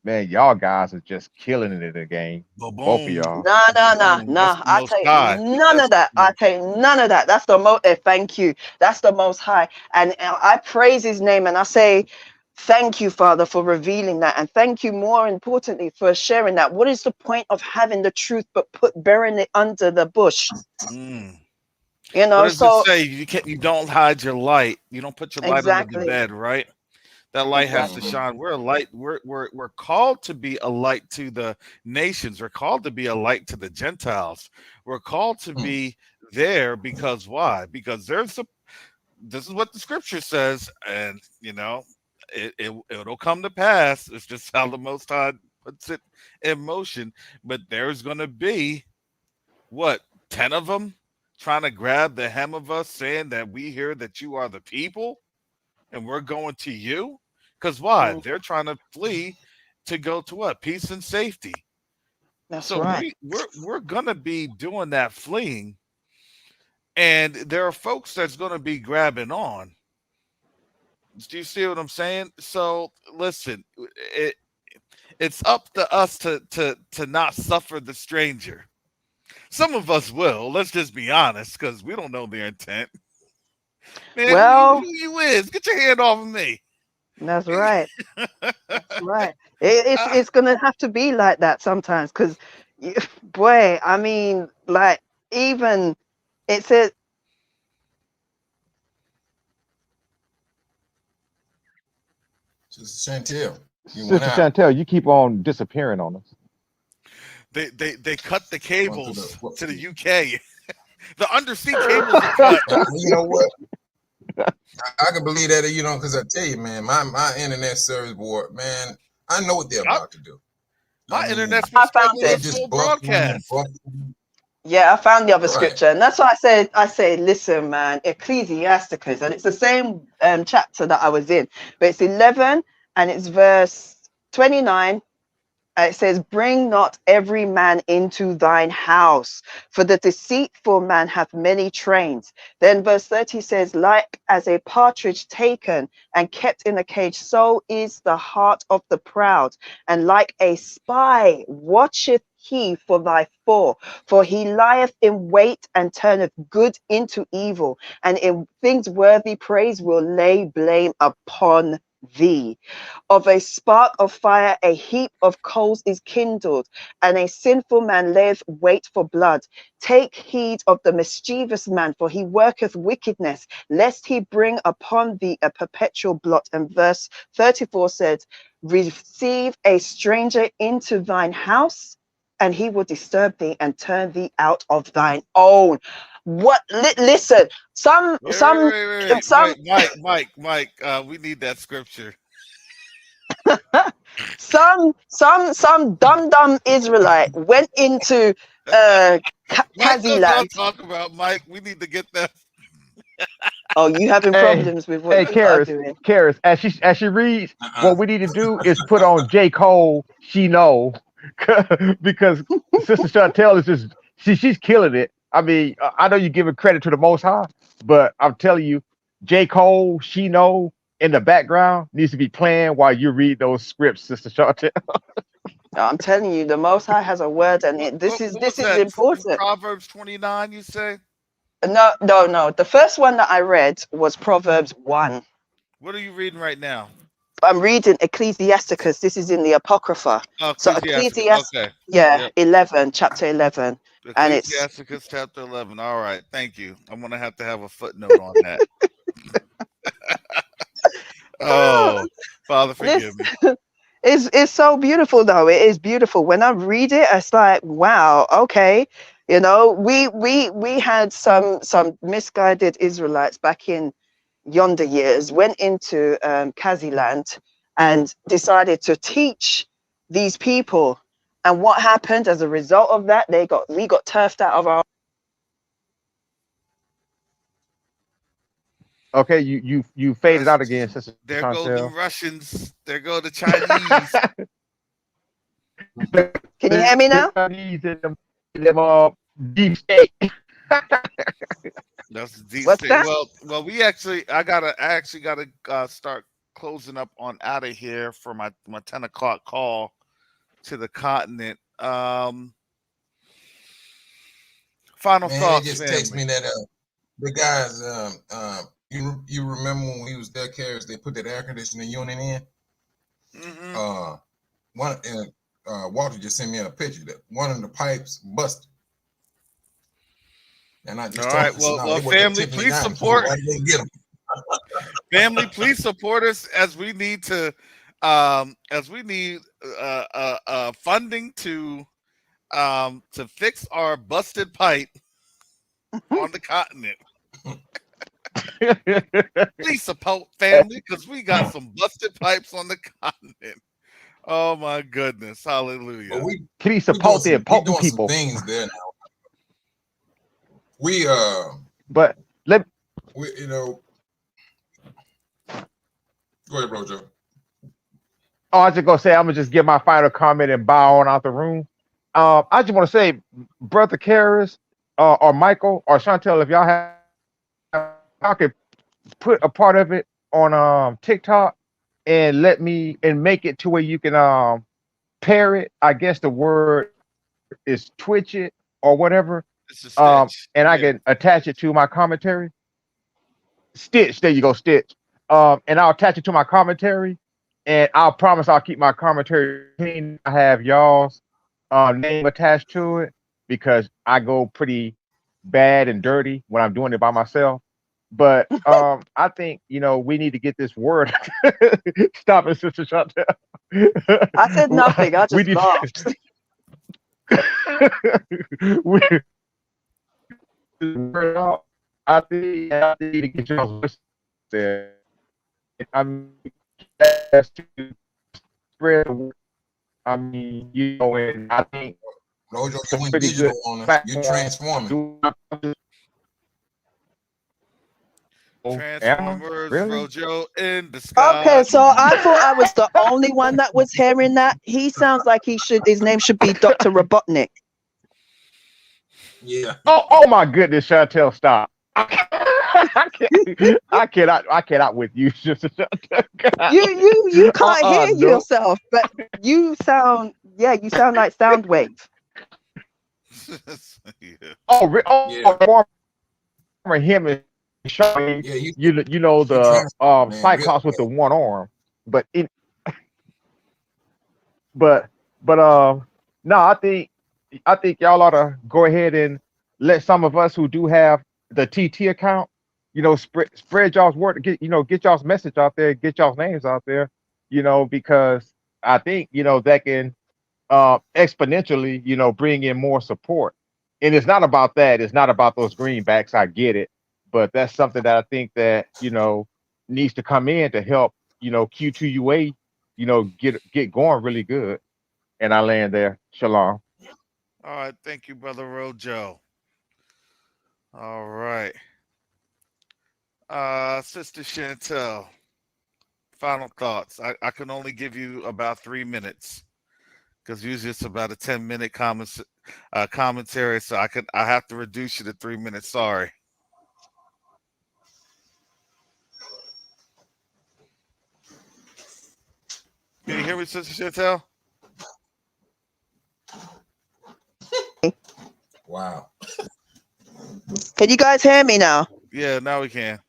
Man, y'all guys are just killing it in the game. Both of Boom. y'all. no. That's the I Most take High. none That's of that. I take none of that. That's the thank you. That's the Most High, and I praise His name, and I say, thank you, Father, for revealing that, and thank you, more importantly, for sharing that. What is the point of having the truth but burying it under the bush? What does it So say? You don't hide your light. You don't put your light under the exactly, bed, right? That light has to exactly. shine. We're a light. We're called to be a light to the nations. We're called to be a light to the Gentiles. We're called to be there because why? Because this is what the scripture says, and it'll come to pass. It's just how the Most High puts it in motion. But there's going to be what 10 of them trying to grab the hem of us, saying that we hear that you are the people, and we're going to you. Because why? Mm, They're trying to flee to go to what? Peace and safety. that's So right. we're gonna be doing that fleeing, and there are folks that's gonna be grabbing on. Do you see what I'm saying? So listen, it it's up to us to not suffer the stranger. Some of us will. Let's just be honest, because we don't know their intent. Man, who Well, you is? Get your hand off of me. that's right. That's right. It's gonna have to be like that sometimes, because, boy, I mean, like, even it says, Sister Chantel, you went Sister out. Chantel, you keep on disappearing on us. They cut the Going through cables what? to the UK. The undersea cables are cut. You know what? I can believe that, because I tell you, man, my internet service board, man, I know what they're I- about to do. My I mean, internet's been I found struggling they it. this just whole buffering and broadcast. buffering. Yeah, I found the other Right. scripture, and that's why I say, listen, man, Ecclesiasticus, and it's the same chapter that I was in, but it's 11 and it's verse 29. It says, bring not every man into thine house, for the deceitful man hath many trains. Then verse 30 says, like as a partridge taken and kept in a cage, so is the heart of the proud. And like a spy watcheth he for thy fall, for he lieth in wait and turneth good into evil, and in things worthy praise will lay blame upon thee. Of a spark of fire, a heap of coals is kindled, and a sinful man layeth wait for blood. Take heed of the mischievous man, for he worketh wickedness, lest he bring upon thee a perpetual blot. And verse 34 says, receive a stranger into thine house, and he will disturb thee and turn thee out of thine own. What? Listen, some, Wait, wait, some, wait, wait, wait, some. Mike. We need that scripture. Some dumb Israelite went into Mike knows what I'm Kaziland. talking about. Mike, we need to get that. Oh, you having Hey, problems with what hey, you are Karis, doing? Karis, as she reads, Uh-uh. what we need to do is put on J. Cole, She Know, because Sister Chantel is just she's killing it. I mean, I know you're giving credit to the Most High, but I'm telling you, J. Cole, She Know in the background needs to be playing while you read those scripts, Sister Chantel. I'm telling you, the Most High has a word, and What, this what, is what was this is that? important. Proverbs 29, you say? No, no, no. The first one that I read was Proverbs 1. What are you reading right now? I'm reading Ecclesiasticus. This is in the Apocrypha. Oh, So Ecclesiasticus. Okay. yeah, Yep. 11, chapter 11, and it's Ecclesiasticus chapter 11. All right. Thank you. I'm going to have a footnote on that. oh, Oh, Father, this forgive me. it's so beautiful though. It is beautiful. When I read it, it's like, wow, okay. We had some misguided Israelites back in yonder years, went into Kaziland and decided to teach these people. And what happened as a result of that? We got turfed out of our. Okay, you faded out again, Russians. Sister There go the Chantel. Russians. There go the Chinese. Can you hear me now? Chinese and them deep state. That's the deep What's state. that? Well, I actually gotta start closing up on out of here for my 10 o'clock call to the continent. Final Man, it thoughts, just takes family. me that the guys, you remember when we was there, Carriers, they put that air conditioning unit in. Mm-hmm. One Walter just sent me a picture that one of the pipes busted, and I All just told him, right. I said, "No, Well, they work at family, Tiffany please Dining." So support. why did they get them? Family, please support us as we need to, funding to fix our busted pipe on the continent. Please support family because we got some busted pipes on the continent. Oh my goodness. But Hallelujah. Please support the we important doing some people. things there now. We But let you know, go ahead, bro, Joe. oh, I was just gonna say I'm gonna just give my final comment and bow on out the room. I just want to say, brother Karras, or Michael or Chantel, if y'all have, y'all could put a part of it on TikTok and let me and make it to where you can pair it. I guess the word is twitch it or whatever. It's a stitch. And I Yeah. can attach it to my commentary. Stitch, there you go, Stitch. And I'll attach it to my commentary, and I'll promise I'll keep my commentary clean. I have y'all's name attached to it because I go pretty bad and dirty when I'm doing it by myself. But I think we need to get this word. Stop it, Sister Chantel. I said nothing. I we just need laughed. we word out. I need to get y'all's voice there. I mean, that's to spread the word. I mean, and I think Rojo, you some went pretty good digital on us. You're platforms transforming. Am I? Transformers, Really? Rojo in the Okay, sky. so I thought I was the only one that was hearing that. He sounds like his name should be Dr. Robotnik. Yeah. Oh my goodness, Chantel, stop. I cannot with you, Sister Chantel. You can't hear No. yourself, but you sound like Soundwave. Yeah. Oh, for him is showing Yeah, you the transforming, man. Cyclops with the one arm, but but no, I think y'all ought to go ahead and let some of us who do have the TT account, spread y'all's word, get y'all's message out there, get y'all's names out there, because I think that can exponentially, bring in more support. And it's not about that. It's not about those greenbacks. I get it, but that's something that I think that needs to come in to help Q2UA, get going really good. And I land there. Shalom. All right. Thank you, Brother Rojo. All right. Sister Chantel, final thoughts. I can only give you about 3 minutes because usually it's about a 10-minute commentary. So I have to reduce you to 3 minutes. Sorry. Can you hear me, Sister Chantel? Wow. Can you guys hear me now? Yeah, now we can.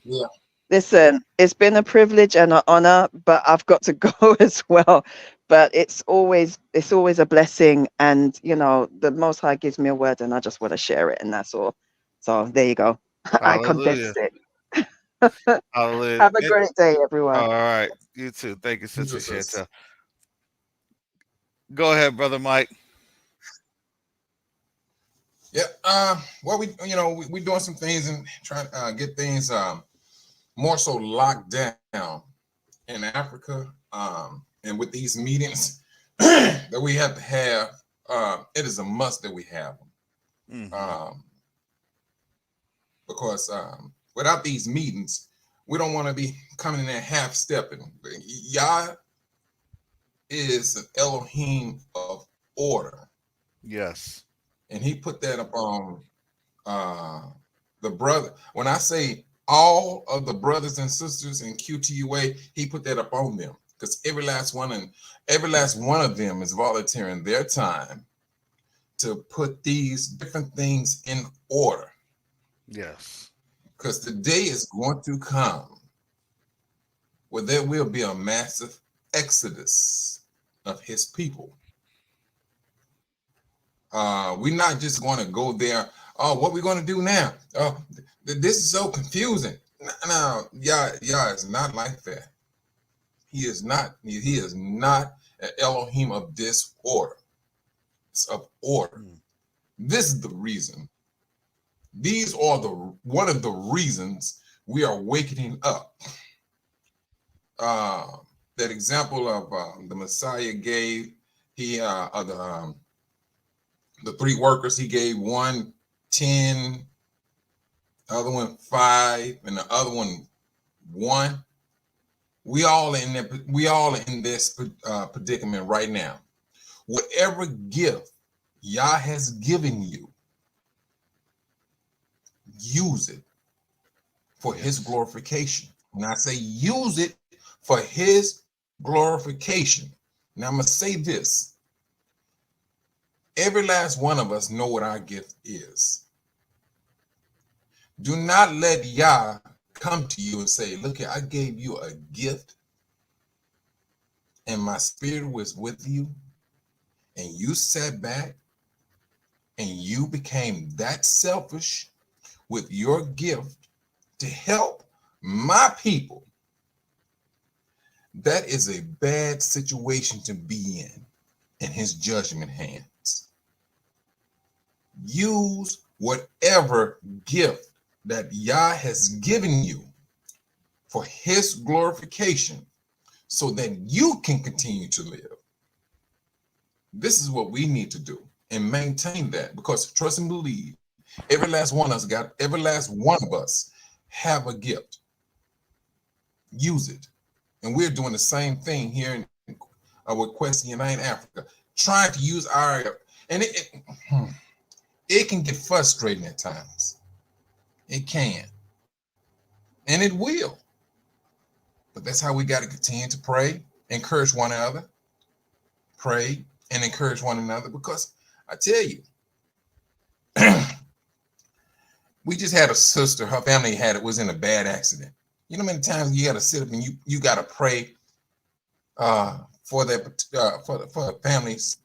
Yeah. Listen, it's been a privilege and an honor, but I've got to go as well. But it's always a blessing, and the Most High gives me a word, and I just want to share it, and that's all. So there you go. I Hallelujah. condensed it. Hallelujah. Have a great day, everyone. All right. You too. Thank you, Sister Jesus. Chantel. Go ahead, Brother Mike. Yeah. Well, we doing some things and trying to get things more so locked down in Africa. And with these meetings that we have to have, it is a must that we have them. Mm-hmm. Because without these meetings, we don't want to be coming in there half stepping. Yah is an Elohim of order. Yes. And he put that upon the brother. When I say all of the brothers and sisters in QTUA, he put that upon them because every last one of them is volunteering their time to put these different things in order. Yes. Because the day is going to come where there will be a massive exodus of his people. We're not just going to go there. Oh, what we going to do now? Oh, this is so confusing. No, Yah is not like that. He is not. He is not an Elohim of disorder. It's of order. This is the reason These are one of the reasons we are waking up. That example of the Messiah gave, the three workers, he gave one 10, the other one 5, and the other one 1. We all in this predicament right now. Whatever gift Yah has given you, use it for his glorification. When I say use it for his glorification. Now I'm going to say this. Every last one of us know what our gift is. Do not let Yah come to you and say, look, I gave you a gift and my spirit was with you and you sat back and you became that selfish with your gift to help my people. That is a bad situation to be in his judgment hands. Use whatever gift that Yah has given you for his glorification so that you can continue to live. This is what we need to do and maintain that, because trust and believe, every last one of us have a gift. Use it. And we're doing the same thing here in Quest United Africa, trying to use our, and it can get frustrating at times. It can. And it will. But that's how we got to continue to pray, encourage one another, pray and encourage one another, because I tell you, we just had a sister, her family was in a bad accident. You know how many times you got to sit up and you got to pray for the families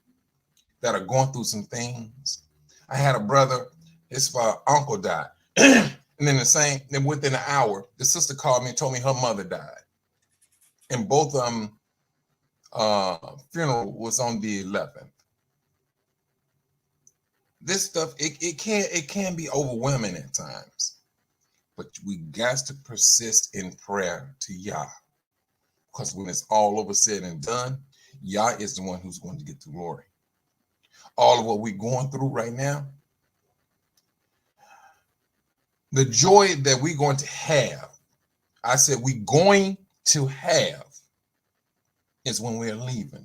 that are going through some things. I had a brother, his uncle died. And then within an hour, the sister called me and told me her mother died. And both of them funeral was on the 11th. This stuff, it can be overwhelming at times, but we got to persist in prayer to Yah, because when it's all over said and done, Yah is the one who's going to get the glory. All of what we're going through right now, the joy that we're going to have, I said we're going to have, is when we're leaving.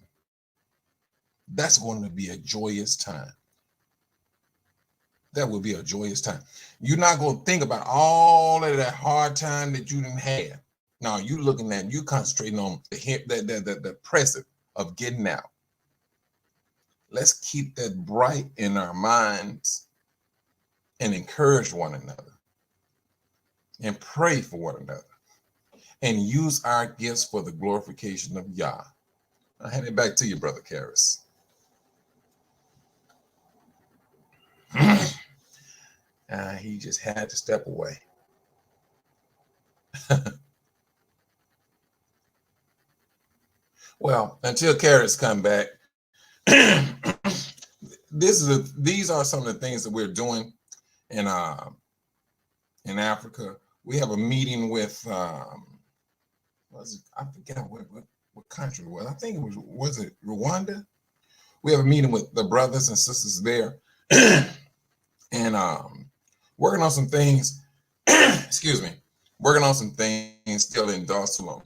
That's going to be a joyous time. That will be a joyous time. You're not going to think about all of that hard time that you didn't have. Now you concentrating on the present of getting out. Let's keep that bright in our minds and encourage one another and pray for one another and use our gifts for the glorification of Yah. I hand it back to you, Brother Karis. He just had to step away. Well, until Karis come back, these are some of the things that we're doing in Africa. We have a meeting with I forget what country it was. I think it was it Rwanda? We have a meeting with the brothers and sisters there, and working on some things. Excuse me, working on some things still in Dar es Salaam.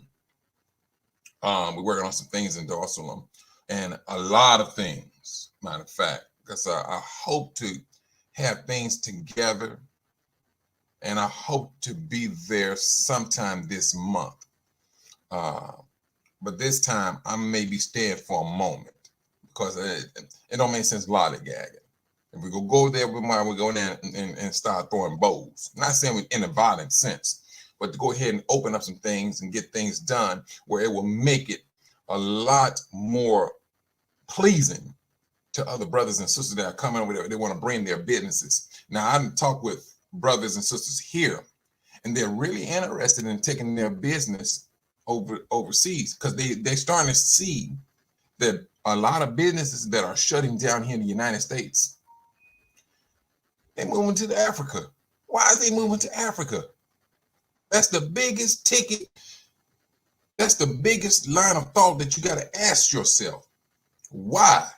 We're working on some things in Dar es Salaam, and a lot of things. Matter of fact, because I hope to have things together, and I hope to be there sometime this month. But this time I may be staying for a moment, because it don't make sense lollygagging. If we go there, we go there and start throwing bows. Not saying in a violent sense, but to go ahead and open up some things and get things done where it will make it a lot more pleasing to other brothers and sisters that are coming over there. They want to bring their businesses. Now, I talk with brothers and sisters here, and they're really interested in taking their business overseas, because they're starting to see that a lot of businesses that are shutting down here in the United States, they're moving to Africa. Why is they moving to Africa? That's the biggest ticket. That's the biggest line of thought that you got to ask yourself. Why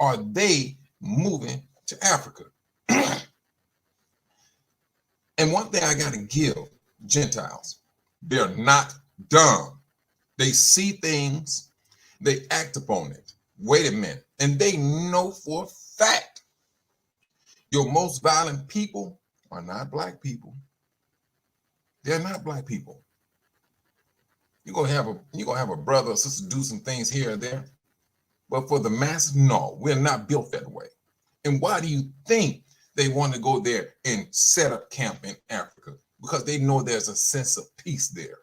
are they moving to Africa? And one thing I got to give Gentiles, they're not dumb. They see things, they act upon it. Wait a minute. And they know for a fact your most violent people are not black people. They're not black people. You're gonna have a brother or sister do some things here or there. But for the masses, no, we're not built that way. And why do you think they want to go there and set up camp in Africa? Because they know there's a sense of peace there.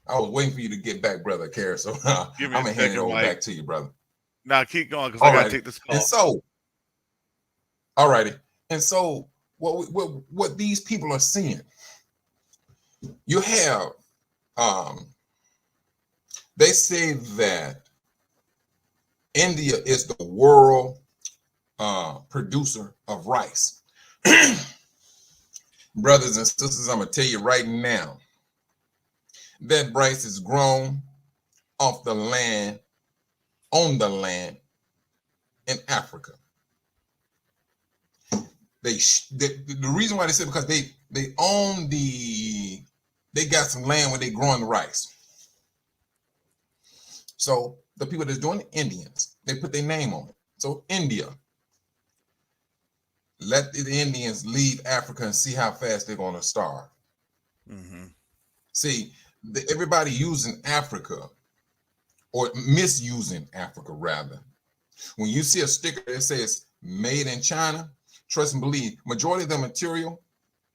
I was waiting for you to get back, brother Kerr. So I'm Give me a gonna hand it second, over Mike. back to you, brother. Now keep going because I All gotta right. take this call. And so, all righty. And so, what these people are seeing, you have, they say that India is the world producer of rice. Brothers and sisters, I'm gonna tell you right now, that rice is grown off the land, on the land in Africa. The reason why they said, because they own they got some land where they growing the rice. So the people that's doing the Indians, they put their name on it. So India, let the Indians leave Africa and see how fast they're going to starve. Mm-hmm. See, everybody using Africa, or misusing Africa rather. When you see a sticker that says made in China, trust and believe, majority of the material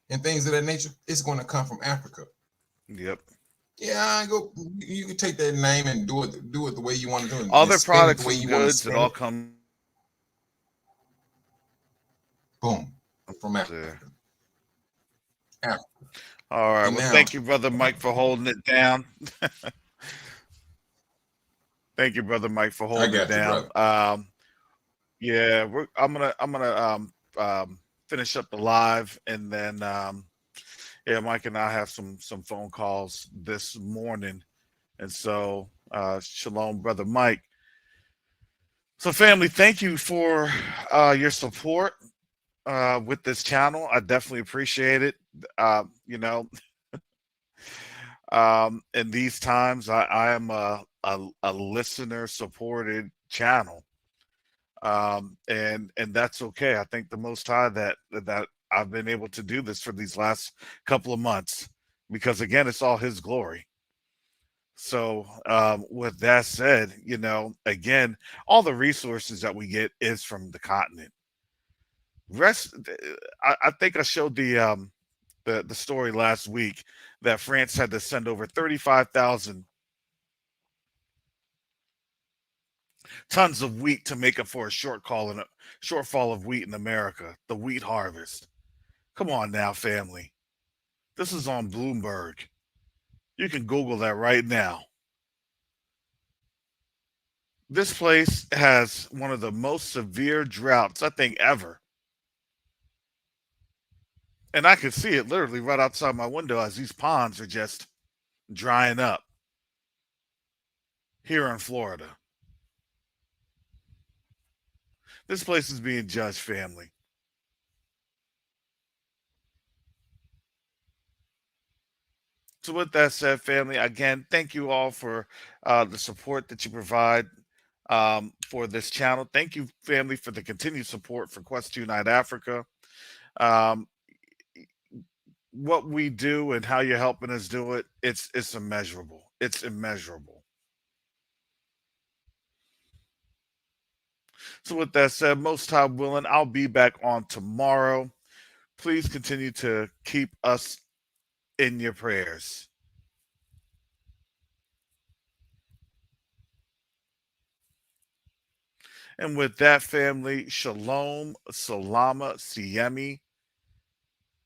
and things of that nature is going to come from Africa. Yep. Yeah, you can take that name and do it the way you want to do it. All their products the way and you goods, want it to all spend comes boom from there. Africa. All right. And Well, now, thank you, Brother Mike, for holding it down. Thank you, Brother Mike, for I holding it got you, down. brother. Yeah, I'm gonna finish up the live, and then yeah, Mike and I have some phone calls this morning, and so shalom, Brother Mike. So, family, thank you for your support with this channel. I definitely appreciate it. You know, in these times, I am a listener supported channel. And that's okay. I think the Most High that I've been able to do this for these last couple of months, because again, it's all His glory. So with that said, you know, again, all the resources that we get is from the continent. Rest, I think I showed the story last week that France had to send over 35,000 tons of wheat to make up for a shortfall of wheat in America, the wheat harvest. Come on now, family. This is on Bloomberg. You can Google that right now. This place has one of the most severe droughts, I think, ever. And I could see it literally right outside my window as these ponds are just drying up here in Florida. This place is being judged, family. So, with that said, family, again, thank you all for the support that you provide for this channel. Thank you, family, for the continued support for Quest to Unite Africa. Um, what we do and how you're helping us do it, it's immeasurable. It's immeasurable. So, with that said, most time willing, I'll be back on tomorrow. Please continue to keep us in your prayers. And with that, family, shalom, salama, siemi,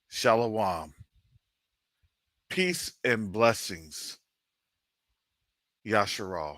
shalom. Peace and blessings. Yasharal.